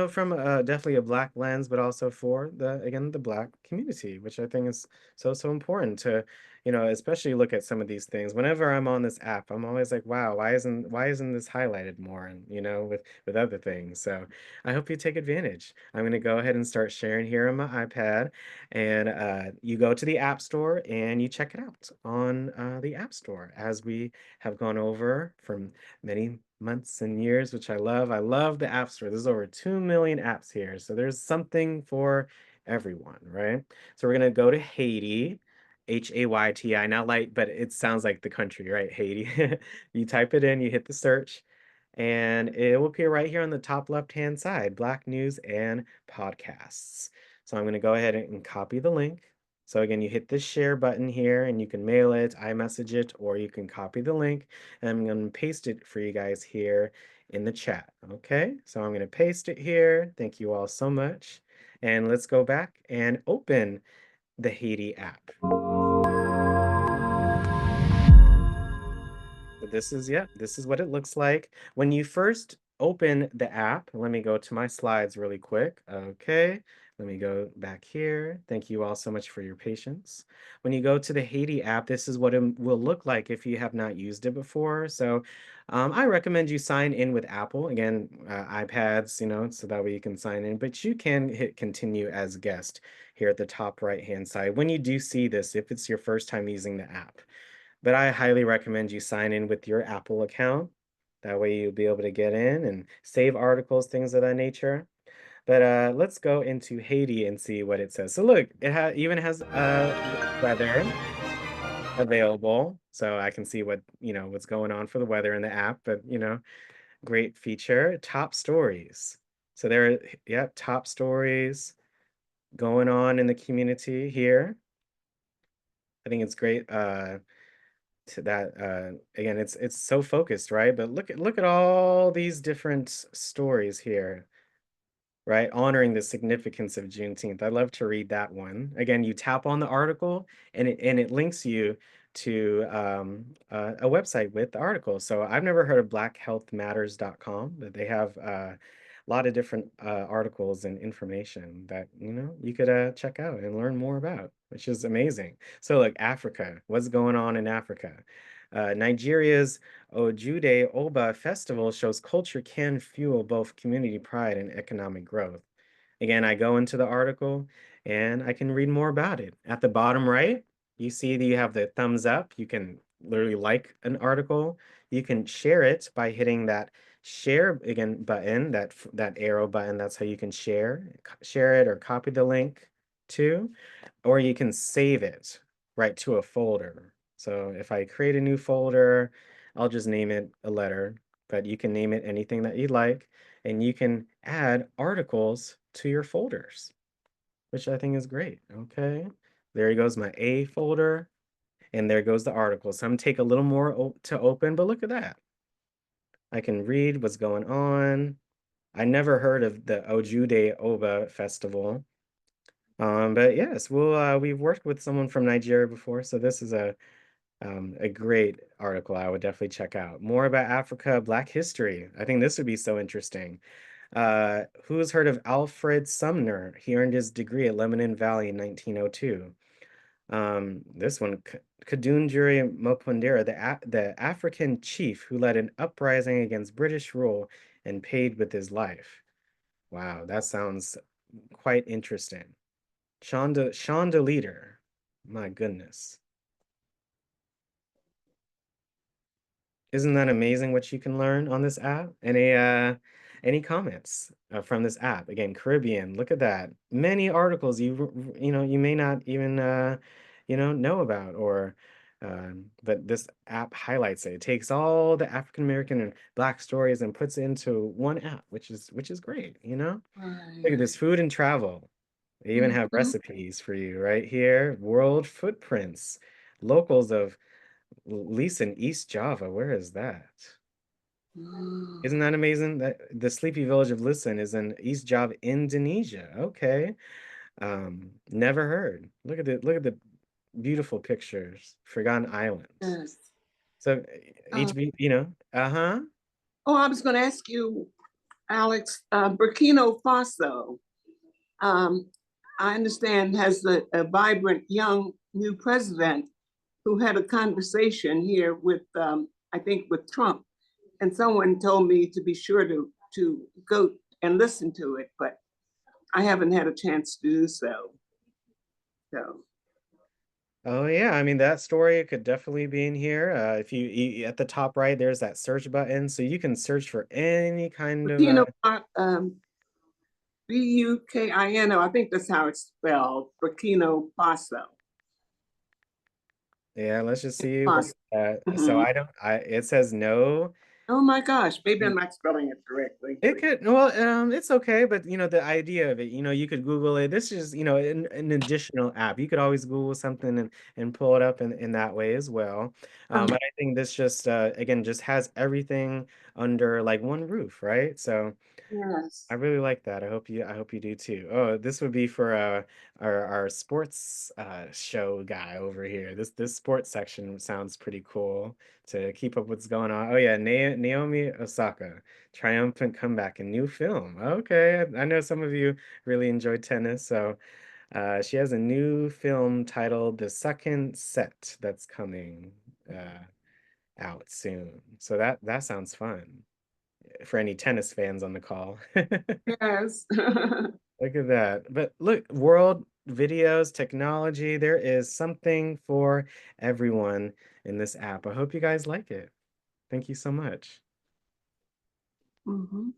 from definitely a Black lens, but also for the Black community, which I think is so important to, especially look at some of these things. Whenever I'm on this app, I'm always like, wow, why isn't this highlighted more? And with other things. So I hope you take advantage. I'm gonna go ahead and start sharing here on my iPad, and you go to the App Store and you check it out on the App Store, as we have gone over from many months and years, which I love. I love the App Store. There's over 2 million apps here. So there's something for everyone, right? So we're going to go to Haiti, Hayti, not like, but it sounds like the country, right? Haiti. You type it in, you hit the search, and it will appear right here on the top left-hand side, Black News and Podcasts. So I'm going to go ahead and copy the link. So again, you hit the share button here and you can mail it, iMessage it, or you can copy the link. And I'm going to paste it for you guys here in the chat. Okay, so I'm going to paste it here. Thank you all so much. And let's go back and open the Haiti app. So this is what it looks like. When you first open the app, let me go to my slides really quick. Okay, let me go back here. Thank you all so much for your patience. When you go to the Haiti app, this is what it will look like if you have not used it before. So I recommend you sign in with Apple. Again, iPads, so that way you can sign in, but you can hit continue as guest here at the top right-hand side when you do see this, if it's your first time using the app. But I highly recommend you sign in with your Apple account. That way you'll be able to get in and save articles, things of that nature. But let's go into Haiti and see what it says. So look, it even has weather available. So I can see what's going on for the weather in the app, but great feature. Top stories. So there are, top stories going on in the community here. I think it's great. To that again, it's so focused, right? But look at all these different stories here, right? Honoring the significance of Juneteenth. I love to read that one. Again, you tap on the article and it links you to a website with the article. So I've never heard of blackhealthmatters.com, but they have a lot of different articles and information that you could check out and learn more about, which is amazing. So like Africa, what's going on in Africa? Nigeria's Ojude Oba Festival shows culture can fuel both community pride and economic growth. Again, I go into the article and I can read more about it. At the bottom right, you see that you have the thumbs up. You can literally like an article. You can share it by hitting that share again button, that arrow button. That's how you can share it or copy the link to, or you can save it right to a folder. So if I create a new folder, I'll just name it a letter, but you can name it anything that you'd like, and you can add articles to your folders, which I think is great. Okay, there goes my A folder, and there goes the article. Some take a little more to open, but look at that. I can read what's going on. I never heard of the Ojude Oba Festival. But yes, we've worked with someone from Nigeria before, so this is a great article I would definitely check out. More about Africa, Black history. I think this would be so interesting. Who's heard of Alfred Sumner? He earned his degree at Lebanon Valley in 1902. This one, Kadunjuri Mopundera, the African chief who led an uprising against British rule and paid with his life. Wow, that sounds quite interesting. Chandelier. My goodness. Isn't that amazing what you can learn on this app? Any comments from this app? Again, Caribbean, look at that. Many articles you may not even know about or but this app highlights it. It takes all the African American and Black stories and puts it into one app, which is great, you know? Look at this food and travel. They even have Mhm. recipes for you right here. World footprints. Locals of Least in East Java. Where is that? Isn't that amazing? That the sleepy village of Lisan is in East Java, Indonesia. Okay. Never heard. Look at the beautiful pictures. Forgotten Islands. Yes. So Uh, HB, uh-huh. oh, I was going to ask you, Alex, Burkina Faso, um, I understand has a vibrant young new president who had a conversation here with, I think, with Trump. And someone told me to be sure to go and listen to it, but I haven't had a chance to do so. So, Oh yeah, I mean that story could definitely be in here. If at the top right, there's that search button, so you can search for any kind of Burkina, Bukino, I think that's how it's spelled, Burkina Faso. yeah, let's just see what Faso. so Mhm. it says no. Oh my gosh, maybe I'm not spelling it correctly. It could, well, it's okay, but the idea of it, you could Google it. This is, an additional app. You could always Google something and pull it up in that way as well. But I think this just, again, just has everything under like one roof, right? So I Yes. really like that. I hope you do too. Oh, this would be for our sports show guy over here. This sports section sounds pretty cool to keep up what's going on. Oh yeah, Naomi Osaka, triumphant comeback in new film. Okay, I know some of you really enjoy tennis, so she has a new film titled The Second Set that's coming out soon. So that sounds fun for any tennis fans on the call. Yes. Look at that. But look, world videos, technology, there is something for everyone in this app. I hope you guys like it. Thank you so much. Mhm.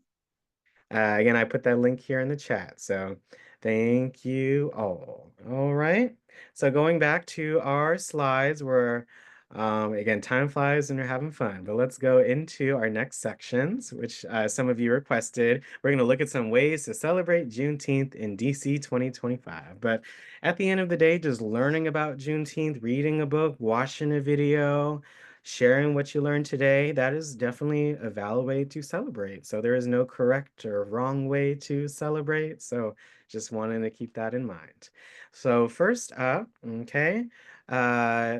Again, I put that link here in the chat. So thank you all. All right. So going back to our slides where, again, time flies and you're having fun, but let's go into our next sections, which some of you requested. We're going to look at some ways to celebrate Juneteenth in DC 2025. But at the end of the day, just learning about Juneteenth, reading a book, watching a video, sharing what you learned today, that is definitely a valid way to celebrate. So there is no correct or wrong way to celebrate. So just wanting to keep that in mind. So first up, okay, uh,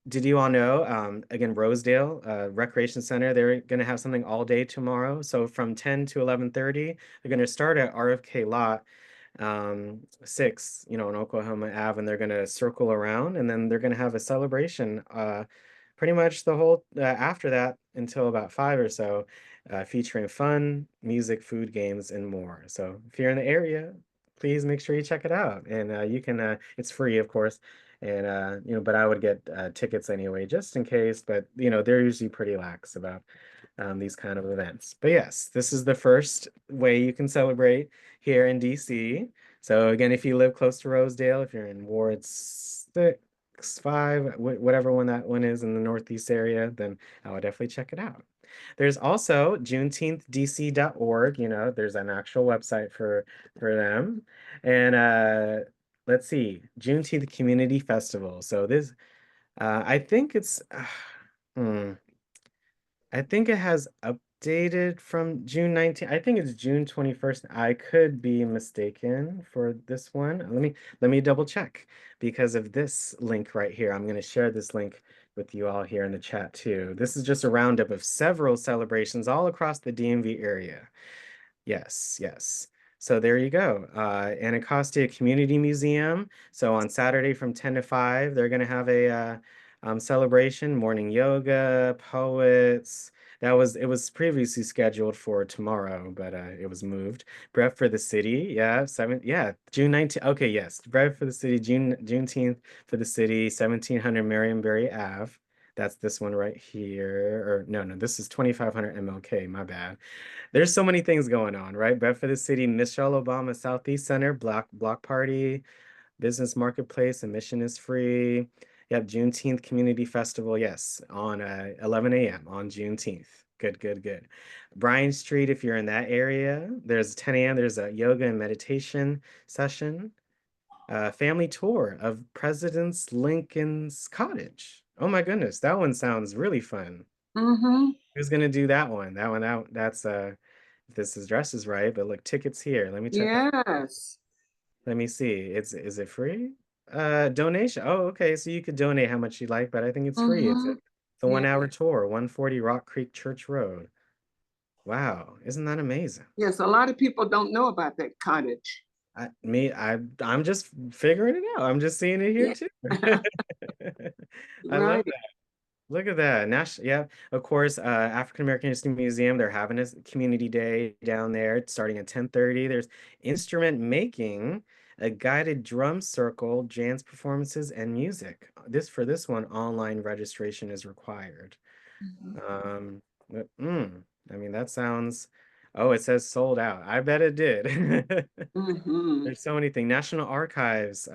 did you all know, again, Rosedale Recreation Center, they're going to have something all day tomorrow. So from 10 to 11:30, they're going to start at RFK Lot 6, on Oklahoma Ave, and they're going to circle around and then they're going to have a celebration pretty much the whole after that until about 5 or so, featuring fun, music, food, games, and more. So if you're in the area, please make sure you check it out. And you can, it's free, of course. And, but I would get tickets anyway, just in case. But, they're usually pretty lax about these kind of events. But yes, this is the first way you can celebrate here in DC. So again, if you live close to Rosedale, if you're in Ward 6, 5, whatever one that one is in the Northeast area, then I would definitely check it out. There's also juneteenthdc.org, there's an actual website for them. And let's see, Juneteenth Community Festival. So this I think it's hmm, I think it has dated from June 19th. I think it's June 21st. I could be mistaken for this one. Let me double check because of this link right here. I'm going to share this link with you all here in the chat too. This is just a roundup of several celebrations all across the DMV area. Yes, yes. So there you go. Anacostia Community Museum. So on Saturday from 10 to 5, they're going to have a celebration, morning yoga, poets. It was previously scheduled for tomorrow, but it was moved. Bread for the City, yeah, June 19th. Okay, yes. Bread for the City, Juneteenth for the City, 1700 Marionberry Ave. That's this one right here. Or no, this is 2500 MLK, my bad. There's so many things going on, right? Bread for the City, Michelle Obama Southeast Center, Block Party, Business Marketplace, admission is free. Yep, Juneteenth Community Festival, yes, on 11 a.m. on Juneteenth. Good, good, good. Bryan Street, if you're in that area, there's 10 a.m. There's a yoga and meditation session. Family tour of President's Lincoln's Cottage. Oh my goodness, that one sounds really fun. Mm-hmm. Who's gonna do that one? That's if this address is right, but look, tickets here. Let me check out. Yes. Let me see. Is it free? Donation. Oh, okay. So you could donate how much you like, but I think it's free. Mm-hmm. It's a Yeah. 1 hour tour, 140 Rock Creek Church Road. Wow, isn't that amazing? Yes, a lot of people don't know about that cottage. I'm just figuring it out. I'm just seeing it here Yeah. too. I love Right. that. Look at that. Yeah, of course, African American History Museum, they're having a community day down there starting at 10:30. There's instrument making, a guided drum circle, jazz performances, and music. For this one, online registration is required. Um, I mean, that sounds, oh, it says sold out. I bet it did. Mm-hmm. There's so many things. National Archives,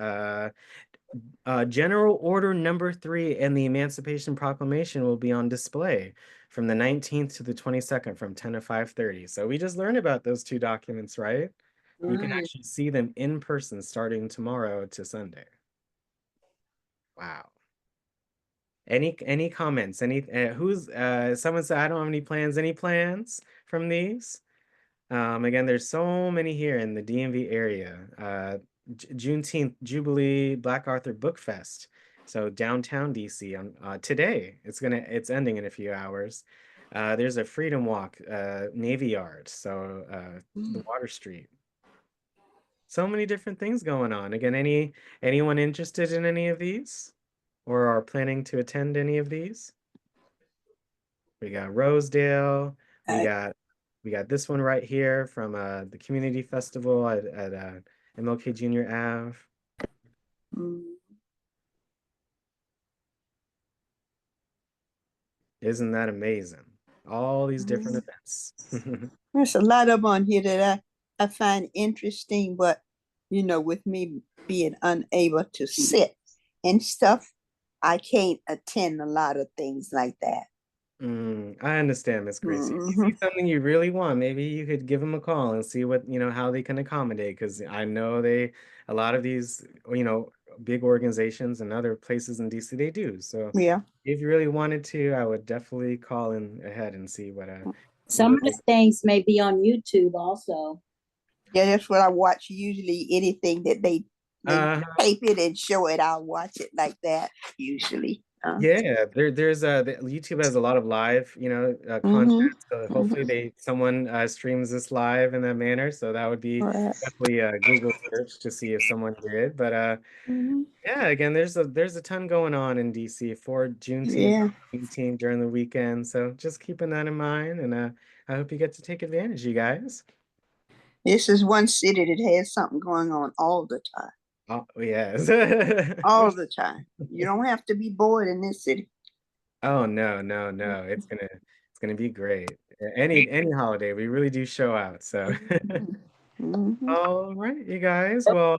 General Order Number 3 and the Emancipation Proclamation will be on display from the 19th to the 22nd from 10 to 5:30. So we just learned about those two documents, right? You can Right. actually see them in person starting tomorrow to Sunday. Wow. Any comments? Who's someone said I don't have any plans. Any plans from these? Again, there's so many here in the DMV area. Juneteenth Jubilee Black Arthur Book Fest. So downtown DC on today. It's ending in a few hours. There's a Freedom Walk, Navy Yard, so the Water Street. So many different things going on. Again, anyone interested in any of these or are planning to attend any of these? We got Rosedale. We I, got we got this one right here from the community festival at MLK Junior Ave. mm, Isn't that amazing? All these different events. there's a lot of them on here that I find interesting, but with me being unable to sit and stuff, I can't attend a lot of things like that. I understand, Miss Gracie. If you Hmm. see something you really want, maybe you could give them a call and see what, how they can accommodate. Because I know a lot of these, big organizations and other places in DC, they do. So Yeah. if you really wanted to, I would definitely call in ahead and see Some what of they. the things may be on YouTube also. Yeah, that's what I watch. Usually anything that they Uh, tape it and show it, I'll watch it like that usually. Yeah, YouTube has a lot of live, content. Mm-hmm. So hopefully Mm-hmm. someone streams this live in that manner. So that would be Right. definitely a Google search to see if someone did. But Mm-hmm. yeah, again, there's a ton going on in DC for Juneteenth, Yeah. Juneteenth during the weekend. So just keeping that in mind, and I hope you get to take advantage, you guys. This is one city that has something going on all the time. Oh, yes. All the time. You don't have to be bored in this city. Oh no, no, no. It's gonna be great. Any holiday, we really do show out. So Mm-hmm. all right, you guys. Well,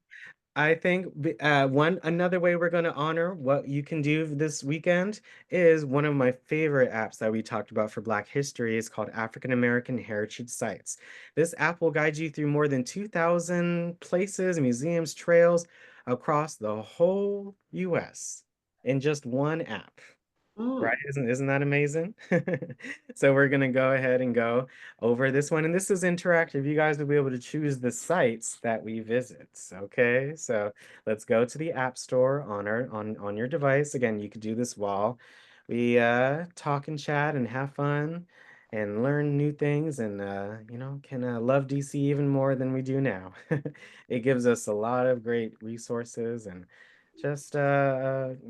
I think one another way we're going to honor what you can do this weekend is one of my favorite apps that we talked about for Black History is called African American Heritage Sites. This app will guide you through more than 2,000 places, museums, trails across the whole US in just one app. Right? Isn't that amazing? So we're gonna go ahead and go over this one, and this is interactive. You guys will be able to choose the sites that we visit. Okay, so let's go to the App Store on on your device. Again, you could do this while we talk and chat and have fun and learn new things, and you know, can love DC even more than we do now. It gives us a lot of great resources and just you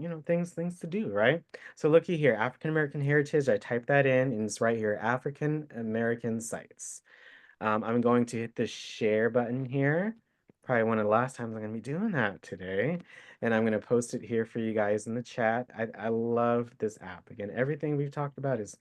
know, things to do, right? So looky here, African American heritage. I typed that in, and it's right here, African American sites. I'm going to hit the share button here. Probably one of the last times I'm going to be doing that today. And I'm going to post it here for you guys in the chat. I love this app. Again, everything we've talked about is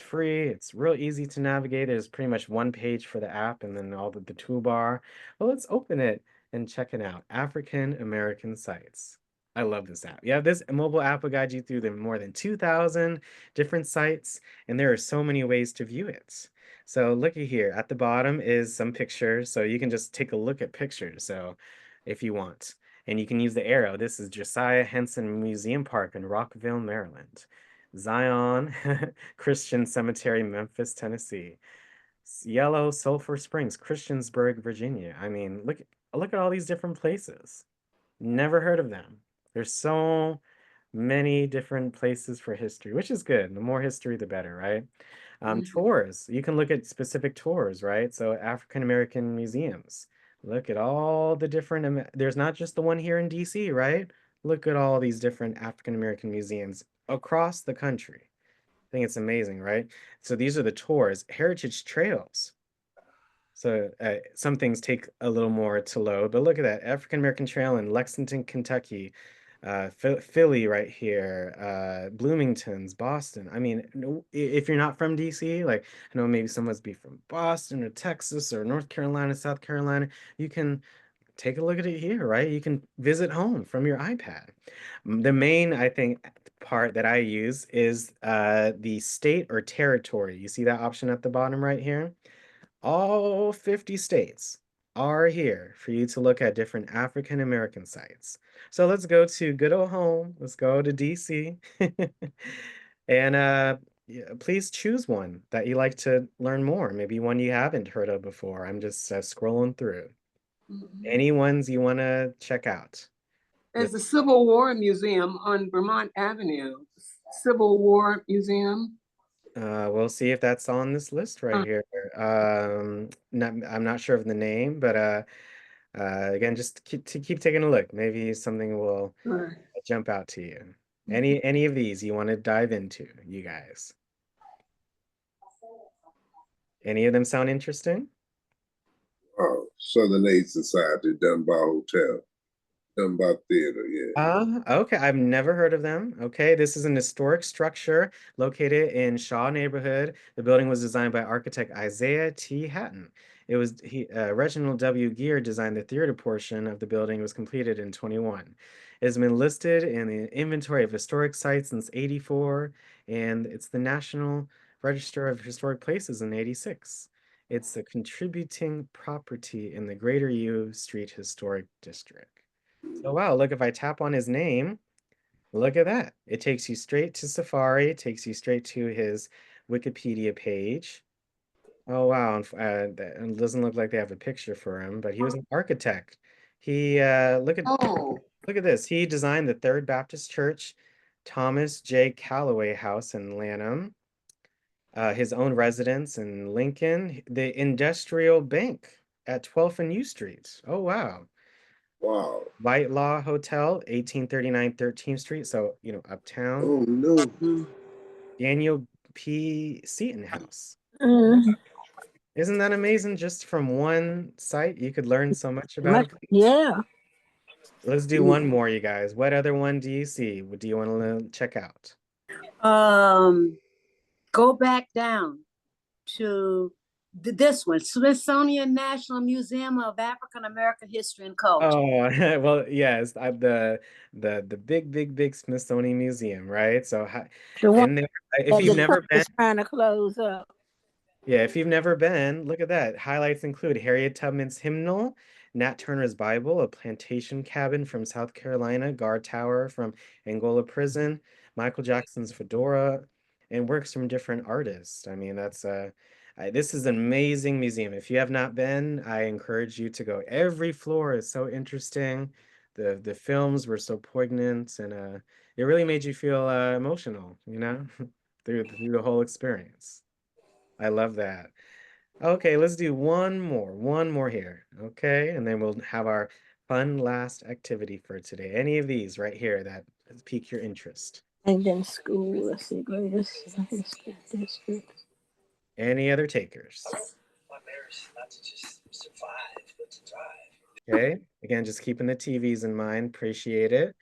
free. It's real easy to navigate. There's pretty much one page for the app and then all the toolbar. Well, let's open it and check it out. African American sites. I love this app. Yeah, this mobile app will guide you through the more than 2,000 different sites, and there are so many ways to view it. So looky here, at the bottom is some pictures, so you can just take a look at pictures, so if you want. And you can use the arrow. This is Josiah Henson Museum Park in Rockville, Maryland. Zion Christian Cemetery, Memphis, Tennessee. Yellow Sulphur Springs, Christiansburg, Virginia. I mean, look at all these different places. Never heard of them. There's so many different places for history, which is good. The more history, the better, right? Tours. You can look at specific tours, right? So African American museums. Look at all the different, there's not just the one here in DC, right? Look at all these different African American museums across the country. I think it's amazing, right? So these are the tours. Heritage trails. So some things take a little more to load, but look at that African American Trail in Lexington, Kentucky, Philly right here, Bloomington's, Boston. I mean, if you're not from DC, like I know maybe someone's be from Boston or Texas or North Carolina, South Carolina, you can take a look at it here, right? You can visit home from your iPad. The main, I think, part that I use is the state or territory. You see that option at the bottom right here? All 50 states are here for you to look at different African American sites. So let's go to good old home. Let's go to DC. And yeah, please choose one that you like to learn more. Maybe one you haven't heard of before. I'm just scrolling through. Any ones you want to check out? There's the Civil War Museum on Vermont Avenue. Civil War Museum. We'll see if that's on this list right here. I'm not sure of the name, but again, just keep taking a look. Maybe something will jump out to you. Any of these you want to dive into, you guys? Any of them sound interesting? Oh, Southern Aid Society, Dunbar Hotel, Dunbar Theater, yeah. Okay, I've never heard of them. Okay, this is an historic structure located in Shaw neighborhood. The building was designed by architect Isaiah T. Hatton. Reginald W. Gear designed the theater portion of the building. It was completed in 21. It has been listed in the inventory of historic sites since 84, and it's the National Register of Historic Places in 86. It's a contributing property in the Greater U Street Historic District. So wow, look, if I tap on his name, look at that. It takes you straight to Safari, it takes you straight to his Wikipedia page. Oh wow, it doesn't look like they have a picture for him, but he was an architect. He look at this. He designed the Third Baptist Church, Thomas J. Calloway House in Lanham, his own residence in Lincoln, the Industrial Bank at 12th and U Street. Oh wow. Wow. White Law Hotel, 1839 13th Street. So, you know, uptown. Oh no. Daniel P. Seton House. Mm. Isn't that amazing? Just from one site, you could learn so much about a place. Yeah. Let's do one more, you guys. What other one do you see? What do you want to check out? Go back down to this one, Smithsonian National Museum of African American History and Culture. Oh, well, yes, the big Smithsonian Museum, right? So The one in there, if that you've the never Trump been, is trying to close up. yeah, if you've never been, look at that. Highlights include Harriet Tubman's hymnal, Nat Turner's Bible, a plantation cabin from South Carolina, guard tower from Angola Prison, Michael Jackson's fedora, and works from different artists. I mean, this is an amazing museum. If you have not been, I encourage you to go. Every floor is so interesting. The films were so poignant, and it really made you feel emotional, through the whole experience. I love that. Okay, let's do one more here. Okay, and then we'll have our fun last activity for today. Any of these right here that pique your interest? And then school, let's see, greatest history district. Any other takers? Okay, again, just keeping the TVs in mind. Appreciate it.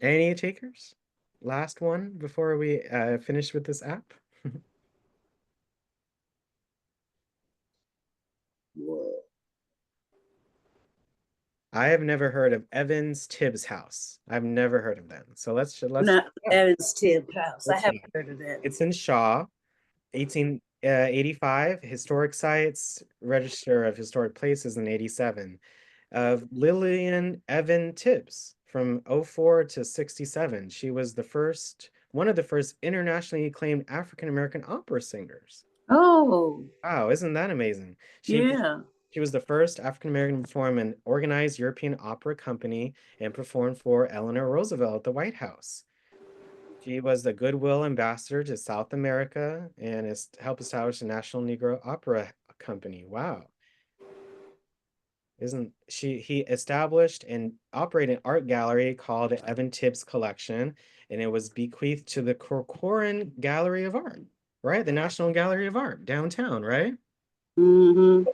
Any takers? Last one before we finish with this app? Wow. I have never heard of Evans Tibbs House. I've never heard of them. So let's Not Evans Tibbs House. I let's haven't see. heard of that. It's in Shaw, 1885, historic sites, Register of Historic Places in 87, of Lillian Evan Tibbs from '04 to '67. She was one of the first internationally acclaimed African American opera singers. Oh, Wow, isn't that amazing? yeah. She was the first African American to form an organized European opera company and perform for Eleanor Roosevelt at the White House. She was the Goodwill Ambassador to South America and helped establish the National Negro Opera Company. Wow. He established and operated an art gallery called the Evan Tibbs Collection, and it was bequeathed to the Corcoran Gallery of Art, right? The National Gallery of Art downtown, right? Mm-hmm.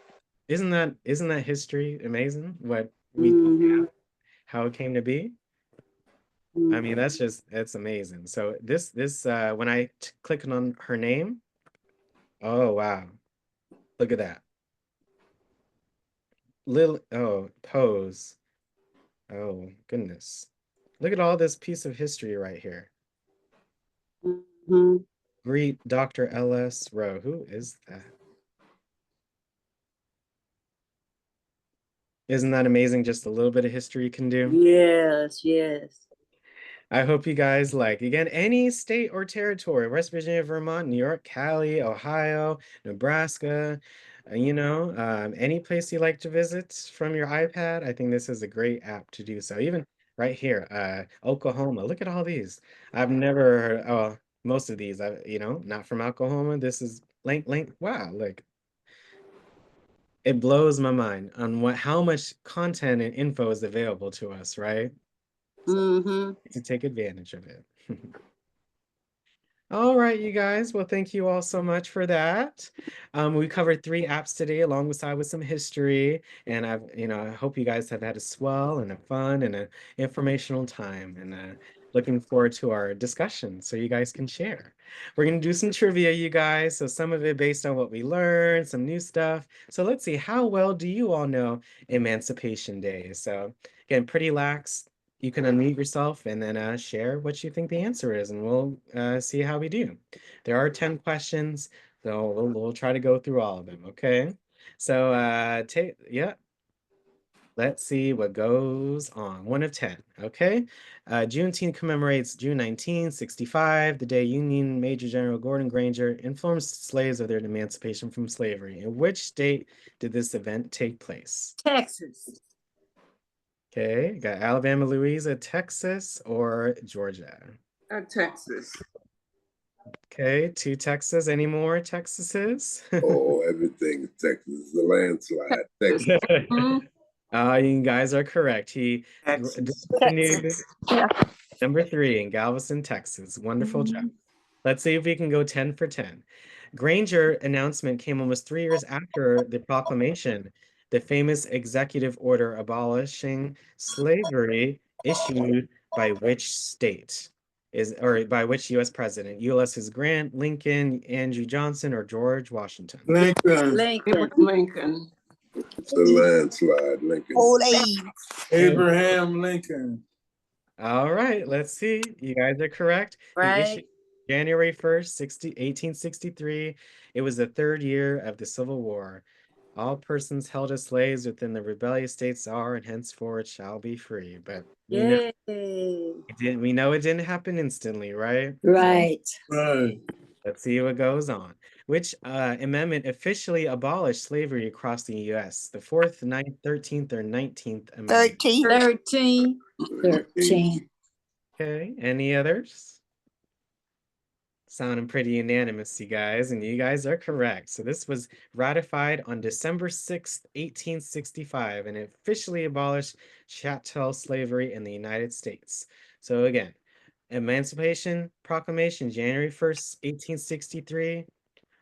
Isn't that history amazing? Mm-hmm. How it came to be? I mean, that's amazing. So when I click on her name, oh wow, look at that. Pose. Oh goodness. Look at all this piece of history right here. Mm-hmm. Greet Dr. L.S. Rowe. Who is that? Isn't that amazing? Just a little bit of history you can do. Yes, yes. I hope you guys again, any state or territory, West Virginia, Vermont, New York, Cali, Ohio, Nebraska, any place you like to visit from your iPad. I think this is a great app to do so. Even right here, Oklahoma. Look at all these. I've never heard, most of these, not from Oklahoma. This is wow, it blows my mind on how much content and info is available to us, right? Mm-hmm. To take advantage of it. All right, you guys. Well, thank you all so much for that. We covered 3 apps today, alongside with some history, and I hope you guys have had a swell and a fun and a informational time, and looking forward to our discussion so you guys can share. We're gonna do some trivia, you guys. So some of it based on what we learned, some new stuff. So let's see, how well do you all know Emancipation Day? So again, pretty lax. You can unmute yourself and then share what you think the answer is, and we'll see how we do. There are 10 questions, so we'll try to go through all of them, okay? So let's see what goes on. 1 of 10, okay? Juneteenth commemorates June 1965, the day Union Major General Gordon Granger informed slaves of their emancipation from slavery. In which state did this event take place? Texas. Okay, got Alabama, Louisiana, Texas, or Georgia? Texas. Okay, 2 Texas. Any more Texases? Oh, everything is Texas. The landslide. Texas. You guys are correct. He discontinued number 3 in Galveston, Texas. Wonderful job. Let's see if we can go 10 for 10. Granger announcement came almost 3 years after the proclamation, the famous executive order abolishing slavery issued by which state? Or by which U.S. president? Ulysses Grant, Lincoln, Andrew Johnson, or George Washington? Lincoln. It was Lincoln. It's a landslide, Lincoln. Abraham Lincoln. All right, let's see. You guys are correct. He issued January 1st, 1863. It was the 3rd year of the Civil War. all persons held as slaves within the rebellious states are and henceforth shall be free. But Yay. we know it didn't happen instantly, right? Right. Right. Let's see what goes on. Which amendment officially abolished slavery across the U.S.? The 4th, 9th, 13th, or 19th amendment? 13. 13. 13. Okay, any others? Sounding pretty unanimous, you guys, and you guys are correct. So this was ratified on December 6th, 1865, and it officially abolished chattel slavery in the United States. So again, Emancipation Proclamation, January 1st, 1863,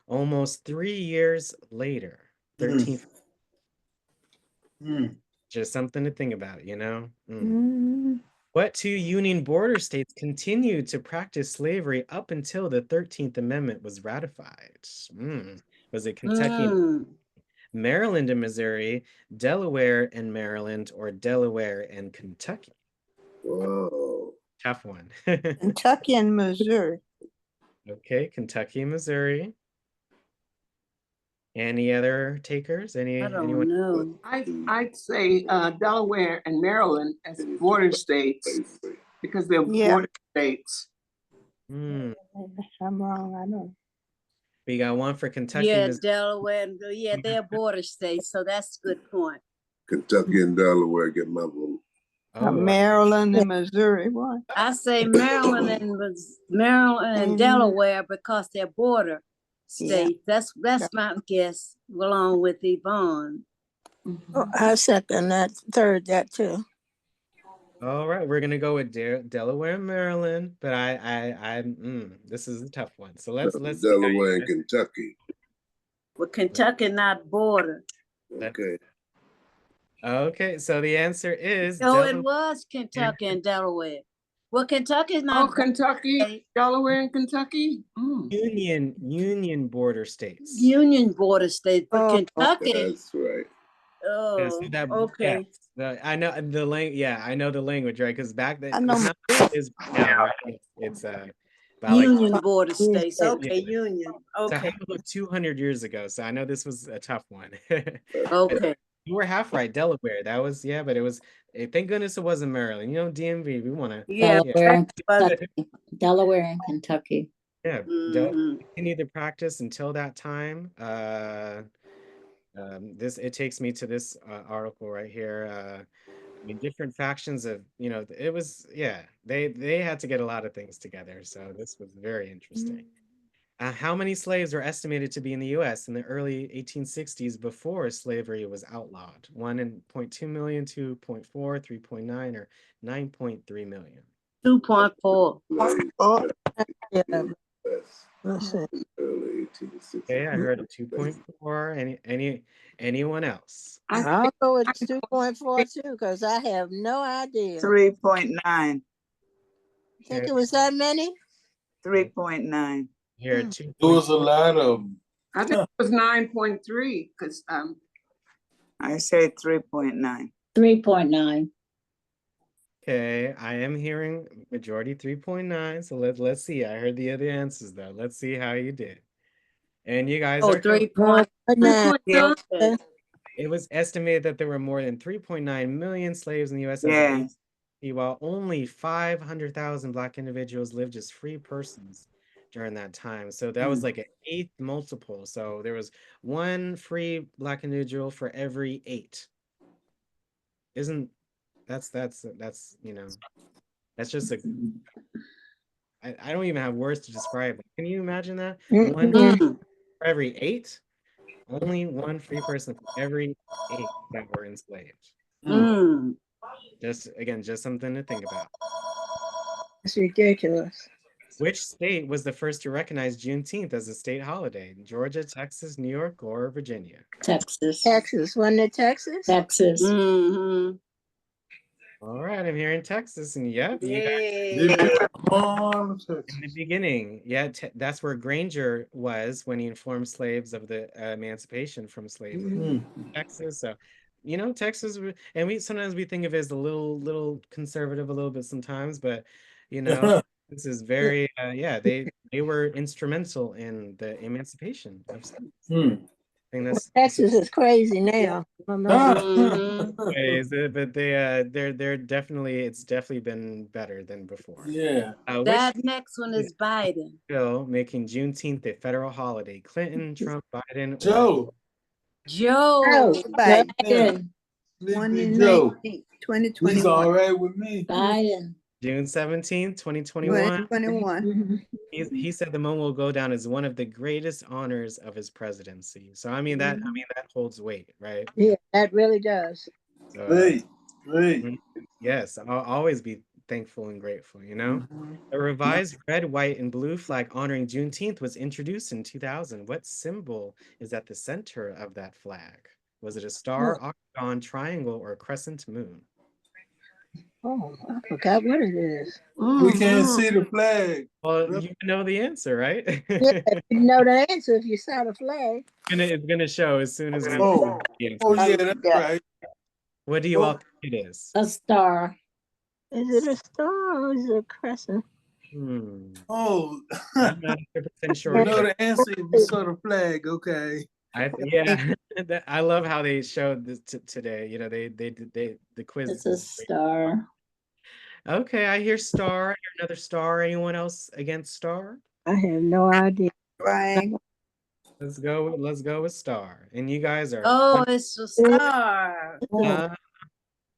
almost 3 years later, 13th. Just something to think about, you know? What two Union border states continued to practice slavery up until the 13th Amendment was ratified? Was it Kentucky, Maryland and Missouri, Delaware and Maryland, or Delaware and Kentucky? Whoa. Tough one. Kentucky and Missouri. Okay, Kentucky and Missouri. Any other takers? Anyone? know. I'd say Delaware and Maryland as border states because they're border states. I'm wrong, I know. We got one for Kentucky. Yeah, Delaware. Yeah, they're border states, so that's a good point. Kentucky and Delaware get my vote. Maryland and Missouri, what? I say Maryland and Delaware because they're border states. That's my guess, along with Yvonne. Oh, I second that, third that too. All right, we're gonna go with Delaware and Maryland, but this is a tough one. So let's Delaware and Kentucky. Well, Kentucky not border. Okay. Okay, so the answer is it was Kentucky and Delaware. Well, Kentucky's not. Oh, Kentucky, Delaware, and Kentucky. Union border states. Union border states, but Kentucky. That's right. Oh, okay. I know the language. Yeah, I know the language, right? Because back then, I know it's now, right? It's Union border states. Okay, Union. Okay. So 200 years ago. So I know this was a tough one. Okay. You were half right. Delaware. That was, yeah, but it was, thank goodness it wasn't Maryland. You know, DMV, we want to. Delaware and Kentucky. Delaware and Kentucky. Yeah. Continue the practice until that time. It takes me to this article right here. I mean, different factions of, it was, they had to get a lot of things together. So this was very interesting. How many slaves were estimated to be in the U.S. in the early 1860s before slavery was outlawed? 1.2 million, 2.4, 3.9, or 9.3 million? 2.4. Yeah. Let's see. Okay, I heard a 2.4. Anyone else? I'll go with 2.4 too, because I have no idea. 3.9. Think it was that many? 3.9. Here, There was a lot of them. I think it was 9.3 because I say 3.9. 3.9. Okay, I am hearing majority 3.9. So let's see. I heard the other answers though. Let's see how you did. And you guys are 3.9. It was estimated that there were more than 3.9 million slaves in the U.S. While only 500,000 Black individuals lived as free persons during that time. So that was like an 8th multiple. So there was one free Black individual for every 8. That's that's just I don't even have words to describe it. Can you imagine that? One for every 8? Only one free person for every 8 that were enslaved. Just something to think about. It's ridiculous. Which state was the first to recognize Juneteenth as a state holiday? Georgia, Texas, New York, or Virginia? Texas. Texas. Wasn't it Texas? Texas. All right, I'm here in Texas, and yep, you guys in the beginning. Yeah, that's where Granger was when he informed slaves of the emancipation from slavery. Texas, so Texas, and we sometimes think of it as a little conservative a little bit sometimes, but this is very they were instrumental in the emancipation of slaves. think this Texas is crazy now. I don't know. Mhm. is it, but they're definitely, it's definitely been better than before. Yeah. Which That next one is Biden. bill making Juneteenth a federal holiday? Clinton, Trump, Biden, or Joe. Joe. Oh, Biden, Yeah. Sleepy Joe. 2019, He's 2021, all right with me. Biden. June 17th, 2021? 2021. Mm-hmm. He said the moment will go down as one of the greatest honors of his presidency. So I mean that holds weight, right? Yeah, that really does. So Great. Great. yes, I'll always be thankful and grateful, you know? A revised red, white, and blue flag honoring Juneteenth was introduced in 2000. What symbol is at the center of that flag? Was it a star, octagon, triangle, or a crescent moon? Oh, I forgot what it is. We can't see the flag. Well, you know the answer, right? Yeah, you know the answer if you saw the flag. It's gonna show as soon as we Oh, the oh answer. yeah, that's right. What do you all think it is? A star. Is it a star or is it a crescent? Oh, I'm not 100% sure you know either. the answer if you saw the flag. Okay. Yeah, I love how they showed this today. You know, they the quiz. It's a star. Okay, I hear star. I hear another star. Anyone else against star? I have no idea. Triangle. Let's go with star. And you guys are. Oh, it's a star.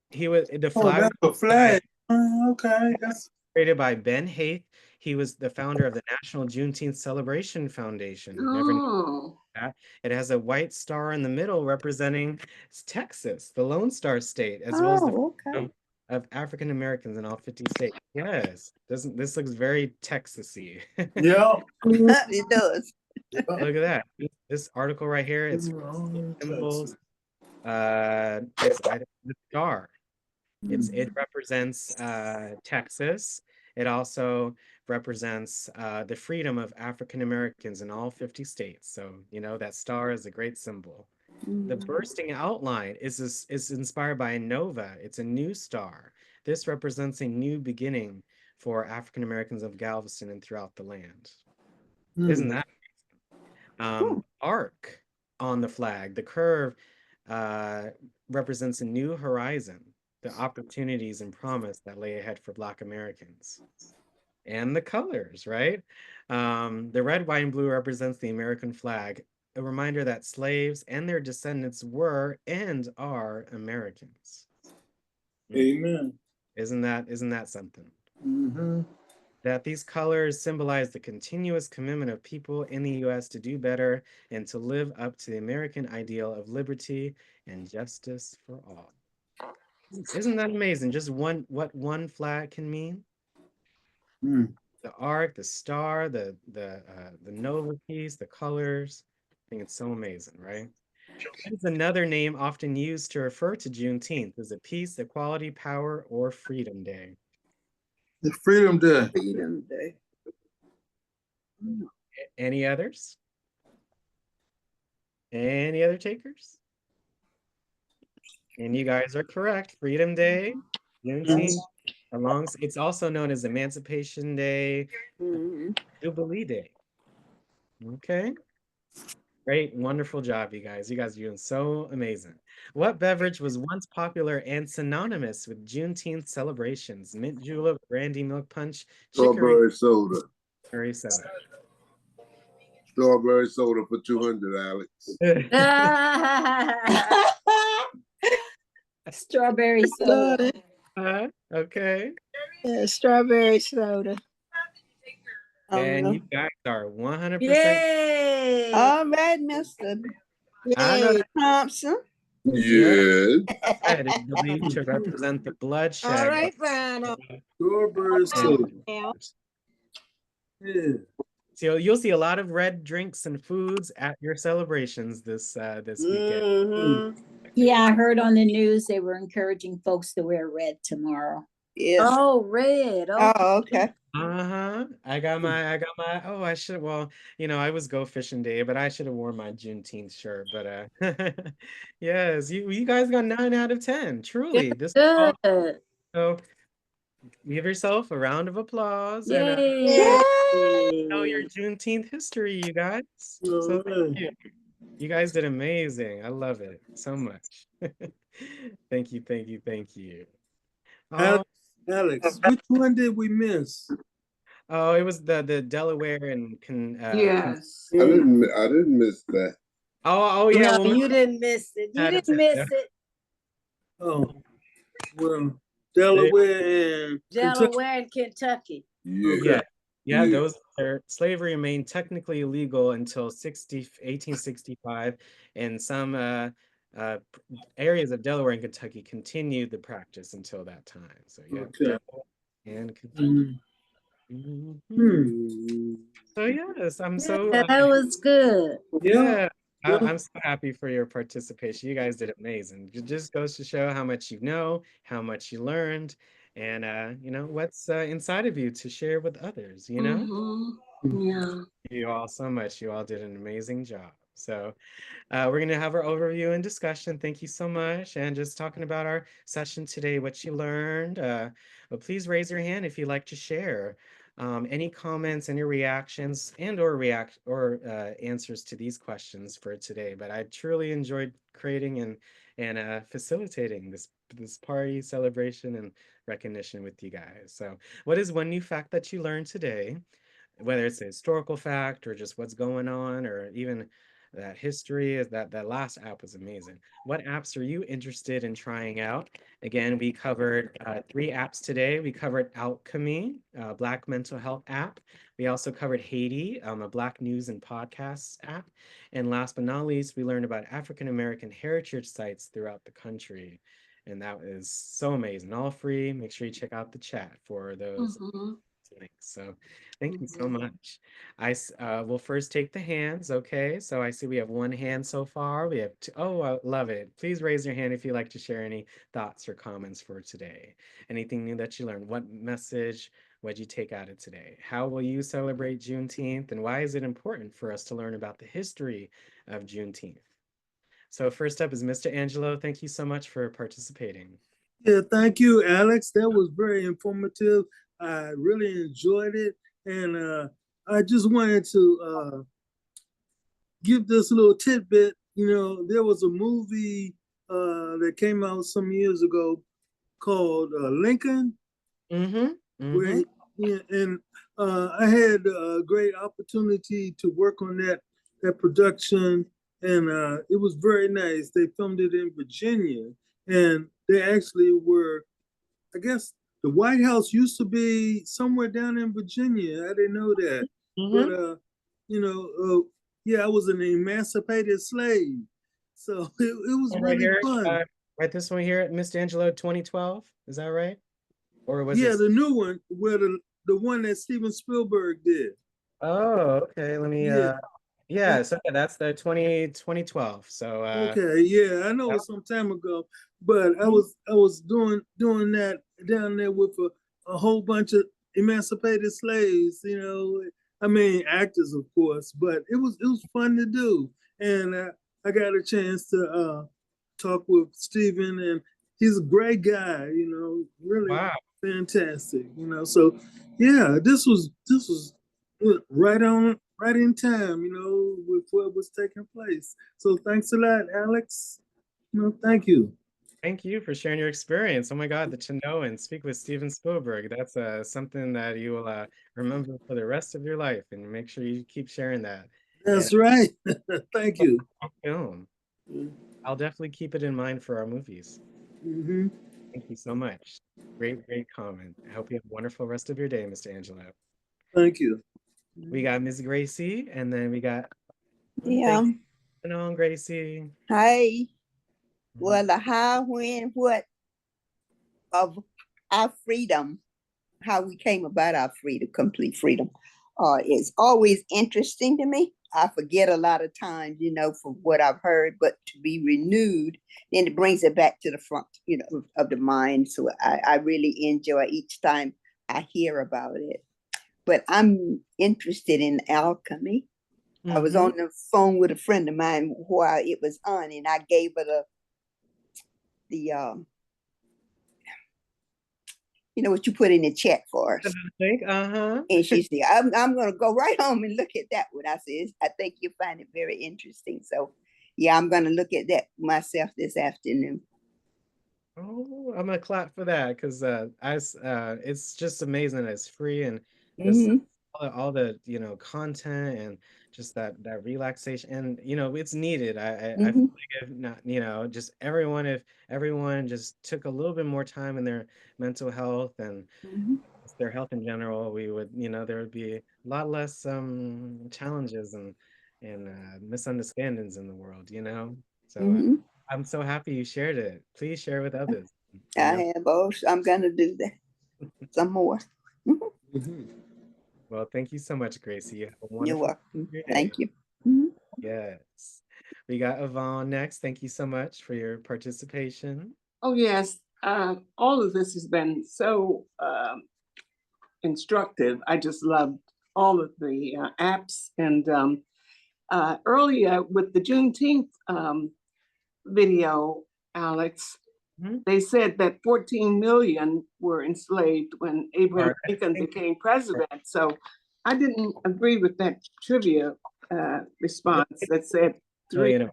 He was the Oh, flag that's a flag. Okay, that's created by Ben Haith. He was the founder of the National Juneteenth Celebration Foundation. Never knew Oh. that. It has a white star in the middle representing Texas, the Lone Star State, as well as the freedom of African Americans in all 50 states. Yes, doesn't this looks very Texasy. yeah. It does. Look at that. This article right here, it's symbols. It's the star. It represents Texas. It also represents the freedom of African Americans in all 50 states. So, you know, that star is a great symbol. The bursting outline is inspired by a nova. It's a new star. This represents a new beginning for African Americans of Galveston and throughout the land. Isn't that arc on the flag? The curve represents a new horizon, the opportunities and promise that lay ahead for Black Americans. And the colors, right? The red, white, and blue represents the American flag, a reminder that slaves and their descendants were and are Americans. Amen. Isn't that something? Mm-hmm. That these colors symbolize the continuous commitment of people in the US to do better and to live up to the American ideal of liberty and justice for all. Isn't that amazing? Just what one flag can mean? The arc, the star, the nova piece, the colors. I think it's so amazing, right? What is another name often used to refer to Juneteenth? Is it peace, equality, power, or Freedom Day? The Freedom Day. Freedom Day. Any others? Any other takers? And you guys are correct. Freedom Day, Juneteenth, it's also known as Emancipation Day, Jubilee Day. Okay. Great, wonderful job, you guys. You guys are doing so amazing. What beverage was once popular and synonymous with Juneteenth celebrations? Mint julep, brandy, milk punch, Strawberry soda. Strawberry soda. Strawberry soda for 200, Alex. Strawberry soda. Okay. Yeah, strawberry soda. And you guys are 100%. Yay! All right, Mr. Thompson. Yes. Red is believed to represent the bloodshed. All right, Ronald. Strawberry soda. Yeah. So you'll see a lot of red drinks and foods at your celebrations this weekend. Yeah, I heard on the news they were encouraging folks to wear red tomorrow. Yes. Oh, red. Oh, okay. I got my I should, well, you know, I was go fishing day, but I should have worn my Juneteenth shirt. But yes, you guys got 9 out of 10. Truly. This Good. So give yourself a round of applause. Yay. And know your Juneteenth history, you guys. So thank you. You guys did amazing. I love it so much. Thank you, thank you, thank you. Oh, Alex, Alex, which one did we miss? oh, it was the Delaware and Yes. I didn't miss that. oh yeah. No, Well, you didn't miss it. You didn't miss it. Oh, well, they, Delaware and Kentucky. Delaware and Kentucky. Yeah, yeah, Okay. yeah. yeah. Those are slavery remained technically illegal until 1865, and some areas of Delaware and Kentucky continued the practice until that time. So yeah, Okay. Delaware and Kentucky. Mm. Mhm. Hmm. So yes, I'm Yeah, so that was good. Yeah. yeah, Yeah. I'm so happy for your participation. You guys did amazing. It just goes to show how much you know, how much you learned, and you know what's inside of you to share with others. You know, Yeah. you all so much. You all did an amazing job. So we're going to have our overview and discussion. Thank you so much. And just talking about our session today, what you learned. But please raise your hand if you'd like to share any comments, any reactions, and or answers to these questions for today. But I truly enjoyed creating and facilitating this party celebration and recognition with you guys. So, what is one new fact that you learned today? Whether it's a historical fact or just what's going on, or even that history is that last app was amazing. What apps are you interested in trying out? Again, we covered 3 apps today. We covered Alchemy, a Black mental health app. We also covered Haiti, a Black news and podcasts app. And last but not least, we learned about African American heritage sites throughout the country. And that is so amazing. All free. Make sure you check out the chat for those links. So thank you so much. Will first take the hands. Okay, so I see we have one hand so far. We have two. Oh, I love it. Please raise your hand if you'd like to share any thoughts or comments for today. Anything new that you learned? What message would you take out of today? How will you celebrate Juneteenth, and why is it important for us to learn about the history of Juneteenth? So first up is Mr. Angelo. Thank you so much for participating. Yeah, thank you, Alex. That was very informative. I really enjoyed it. And I just wanted to give this little tidbit. You know, there was a movie that came out some years ago called Lincoln, Mm-hmm. where Mm-hmm. yeah, and I had a great opportunity to work on that production, and it was very nice. They filmed it in Virginia, and they actually were, I guess, the White House used to be somewhere down in Virginia. I didn't know that, but Mm-hmm. you know, yeah, I was an emancipated slave, so it was Right really here, fun. right this one here, Mr. Angelo, 2012. Is that right? Or was Yeah, it? the new one, where the one that Steven Spielberg did. Oh, okay. Let me Yeah. yeah, so yeah, that's the 2012. So Okay, yeah, I know it yeah. was some time ago, but I Mhm. was doing that down there with a whole bunch of emancipated slaves. You know, I mean actors, of course, but it was fun to do, and I got a chance to talk with Stephen, and he's a great guy. You know, really Wow. fantastic. You know, so yeah, this was right in time, you know, with what was taking place. So thanks a lot, Alex. No, thank you. Thank you for sharing your experience. Oh my God, to know and speak with Steven Spielberg. That's something that you will remember for the rest of your life, and make sure you keep sharing that. And That's right. Thank you. film. I'll definitely keep it in mind for our movies. Mm-hmm. Thank you so much. Great, great comment. I hope you have a wonderful rest of your day, Mr. Angelo. Thank you. We got Ms. Gracie, and then we got Yeah. thank you on Gracie. Hey, Mhm. well, the how, when, what of our freedom, how we came about our freedom, complete freedom, is always interesting to me. I forget a lot of times, you know, from what I've heard, but to be renewed, then it brings it back to the front, you know, of the mind. So I really enjoy each time I hear about it. But I'm interested in alchemy. I was Mm-hmm. on the phone with a friend of mine while it was on, and I gave her the you know what you put in the chat for us. Uh-huh. And she said, I'm going to go right home and look at that one. I said, I think you'll find it very interesting. So yeah, I'm gonna look at that myself this afternoon. Oh, I'm gonna clap for that because it's just amazing that it's free and just Mm-hmm. all the content and just that relaxation and it's needed. I feel Mm-hmm. like if not just if everyone just took a little bit more time in their mental health and Mm-hmm. just their health in general, we would there would be a lot less challenges and misunderstandings in the world. So. Mm-hmm. I'm so happy you shared it. Please share with others. You know. I have also, I'm gonna do that some more. Mhm. Mhm. Well, thank you so much, Gracie. You have a You're wonderful welcome. your day. Thank you. Mhm. Yes. We got Yvonne next. Thank you so much for your participation. Oh, yes. All of this has been so instructive. I just loved all of the apps. And earlier with the Juneteenth video, Alex, Mhm. they said that 14 million were enslaved when Abraham Or I Lincoln think became president. So I didn't agree with that trivia response that said 3. million,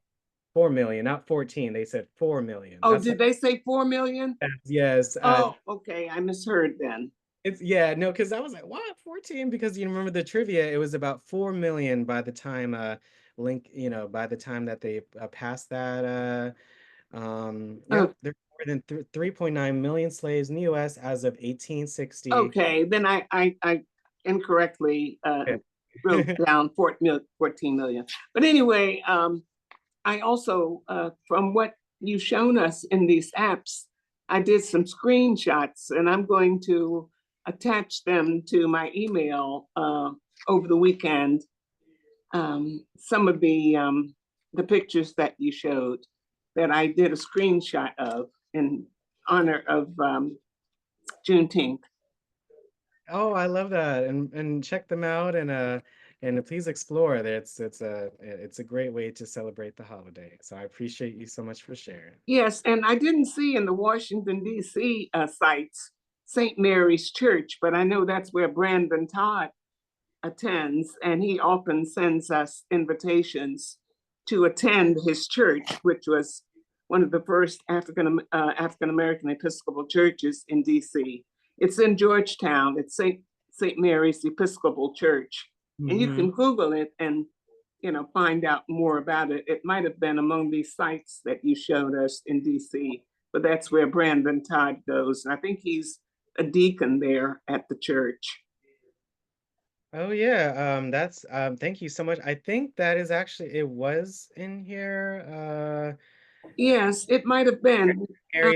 4 million, not 14. They said 4 million. Oh, That's did they say 4 million? yes. Oh, okay. I misheard then. It's no, because I was like, what 14? Because you remember the trivia, it was about 4 million by the time by the time that they passed that Oh, yep, there's more than 3.9 million slaves in the US as of 1860. okay. Then I incorrectly wrote Okay. down 14 million. But anyway, I also, from what you've shown us in these apps, I did some screenshots and I'm going to attach them to my email over the weekend. Some of the pictures that you showed that I did a screenshot of in honor of Juneteenth. Oh, I love that. And check them out and please explore it. It's a great way to celebrate the holiday. So I appreciate you so much for sharing. Yes, and I didn't see in the Washington, D.C. Sites St. Mary's Church, but I know that's where Brandon Todd attends, and he often sends us invitations to attend his church, which was one of the first African American Episcopal churches in D.C. It's in Georgetown. It's St. Mary's Episcopal Church, and you can Hmm. Google it and find out more about it. It might have been among these sites that you showed us in DC, but that's where Brandon Todd goes. And I think he's a deacon there at the church. Oh yeah, that's thank you so much. I think that is actually it was in here. Yes, it might have been. There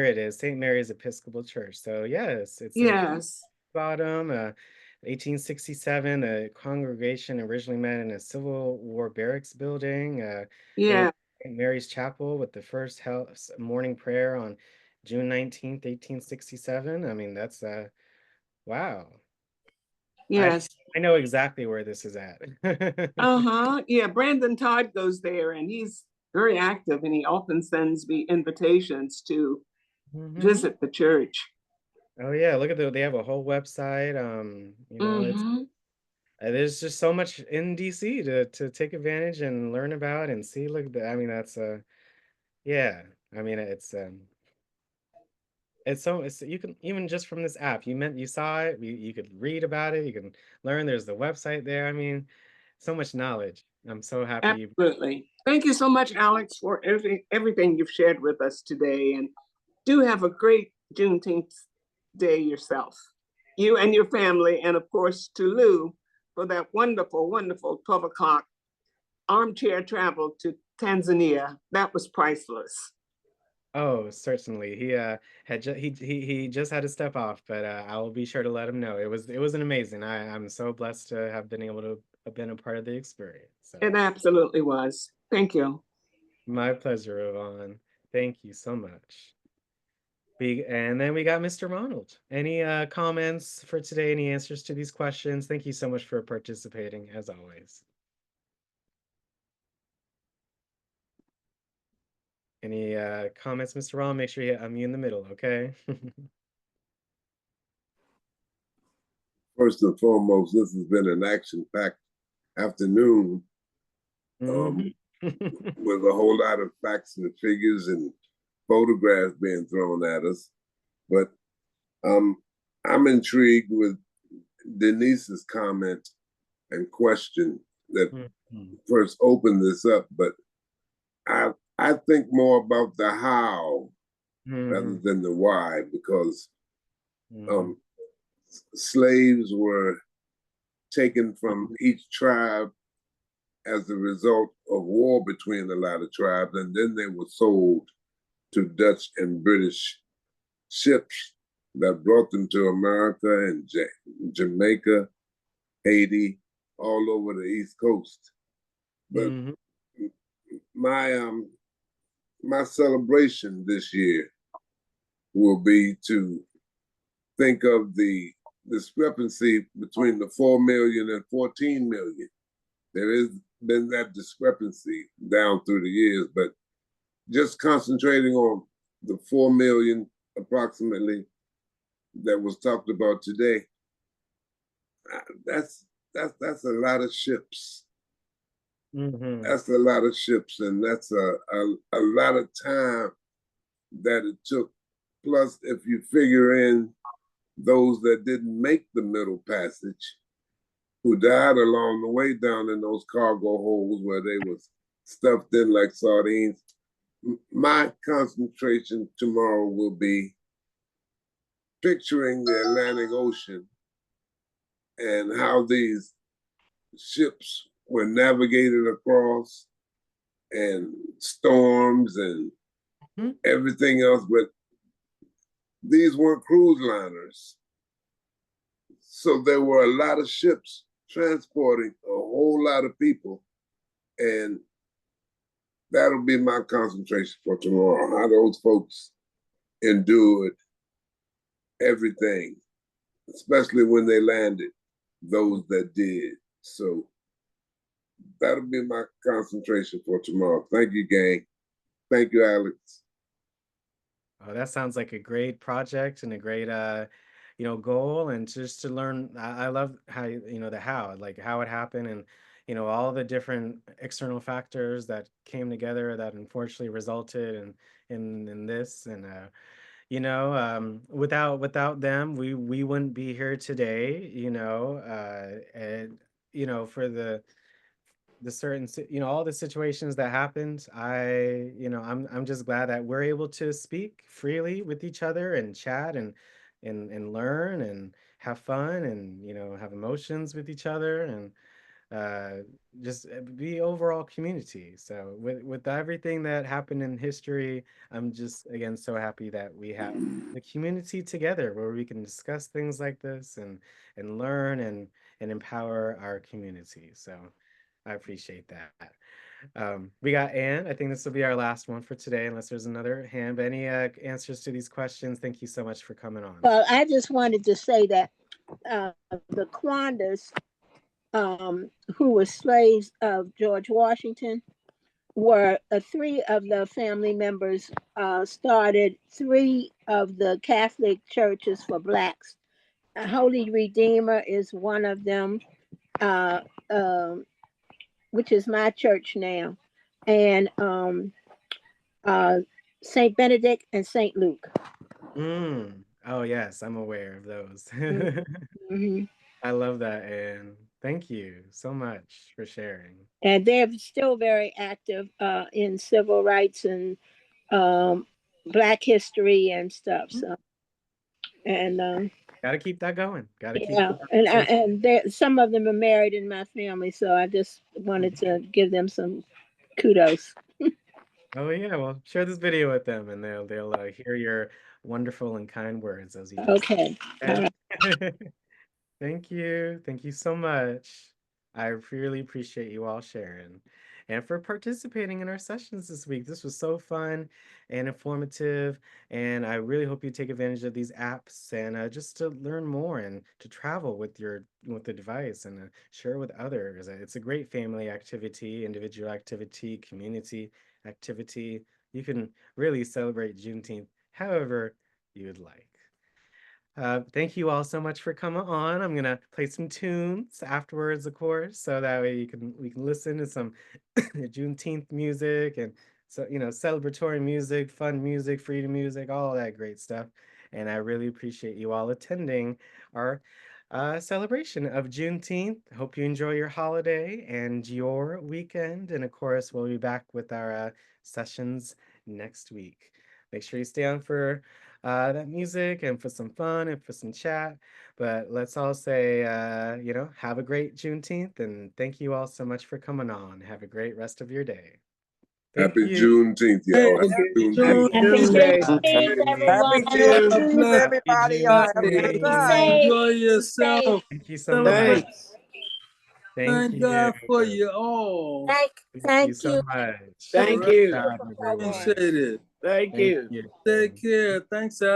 it is, St. Mary's Episcopal Church. So yes, it's in Yes, bottom, 1867. The congregation originally met in a Civil War barracks building, named yeah, St. Mary's Chapel, with the first morning prayer on June 19th, 1867. I mean, that's wow. I yes. I know exactly where this is at. Uh-huh. Yeah, Brandon Todd goes there and he's very active and he often sends me invitations to Hmm. visit the church. Oh yeah, look at they have a whole website. It's Mm-hmm. there's just so much in DC to take advantage and learn about and see. Look, I mean that's yeah. I mean it's you can even just from this app. You saw it. You could read about it. You can learn. There's the website there. I mean, so much knowledge. I'm so happy you. Absolutely. Thank you so much, Alex, for everything you've shared with us today. And do have a great Juneteenth day yourself, you and your family, and of course to Lou for that wonderful, wonderful 12 o'clock armchair travel to Tanzania. That was priceless. Oh, certainly. He just had to step off, but I will be sure to let him know. It was an amazing. I'm so blessed to have been able to have been a part of the experience. So It absolutely was. Thank you. my pleasure, Yvonne. Thank you so much. And then we got Mr. Ronald. Any comments for today? Any answers to these questions? Thank you so much for participating, as always. Any comments, Mr. Ronald? Make sure you unmute in the middle, okay? First and foremost, this has been an action-packed afternoon. Mhm. with a whole lot of facts and figures and photographs being thrown at us. But I'm intrigued with Denise's comment and question that first opened this up, but I think more about the how rather than the why, because slaves were taken from each tribe as a result of war between a lot of tribes, and then they were sold to Dutch and British ships that brought them to America and Jamaica, Haiti, all over the East Coast. But my celebration this year will be to think of the discrepancy between the 4 million and 14 million. There has been that discrepancy down through the years, but just concentrating on the 4 million approximately that was talked about today, that's a lot of ships. That's a lot of ships, and that's a lot of time that it took. Plus, if you figure in those that didn't make the Middle Passage, who died along the way down in those cargo holes where they was stuffed in like sardines, my concentration tomorrow will be picturing the Atlantic Ocean and how these ships were navigated across, and storms and everything else, but these weren't cruise liners. So there were a lot of ships transporting a whole lot of people, and that'll be my concentration for tomorrow, how those folks endured everything, especially when they landed, those that did. So that'll be my concentration for tomorrow. Thank you, gang. Thank you, Alex. Oh, that sounds like a great project and a great goal, and just to learn. I love how the how, like how it happened, and all the different external factors that came together that unfortunately resulted in this. And without them, we wouldn't be here today. And for the certain all the situations that happened, I'm just glad that we're able to speak freely with each other and chat and learn and have fun and have emotions with each other, and uh just be overall community. So with everything that happened in history, I'm just again so happy that we have the community together where we can discuss things like this and learn and empower our community. So I appreciate that. We got Anne. I think this will be our last one for today, unless there's another hand. But any answers to these questions? Thank you so much for coming on. Well, I just wanted to say that the Quandas, who were slaves of George Washington, were three of the family members started three of the Catholic churches for blacks. Holy Redeemer is one of them, uh, um, which is my church now, and uh, Saint Benedict and Saint Luke. Oh yes, I'm aware of those. Mm-hmm. I love that, Anne. Thank you so much for sharing. And they're still very active in civil rights and um, Black history and stuff. So, and Got to keep that going. Got to keep yeah, the and conversation. some of them are married in my family, so I just wanted to give them some kudos. Oh yeah, well, share this video with them, and they'll hear your wonderful and kind words as you just Okay. All said. right. Thank you. Thank you so much. I really appreciate you all sharing and for participating in our sessions this week. This was so fun and informative, and I really hope you take advantage of these apps and just to learn more and to travel with the device and share with others. It's a great family activity, individual activity, community activity. You can really celebrate Juneteenth however you'd like. Thank you all so much for coming on. I'm gonna play some tunes afterwards, of course, so that way we can listen to some Juneteenth music and so celebratory music, fun music, freedom music, all that great stuff. And I really appreciate you all attending our celebration of Juneteenth. Hope you enjoy your holiday and your weekend. And of course, we'll be back with our sessions next week. Make sure you stay on for that music and for some fun and for some chat. But let's all say, have a great Juneteenth and thank you all so much for coming on. Have a great rest of your day. Thank Happy you. Juneteenth, y'all. Happy Juneteenth. Happy Juneteenth, everyone. Happy Juneteenth, Happy everybody. Y'all have a Be good Juneteenth. time. safe. Enjoy Be safe. yourself. Thank you so much. Thanks. Thank Thank you. God for you all. Thank you so much. Thank Good you. job, everyone. Appreciate it. Thank Thank you. you. Take care. Thanks, Al.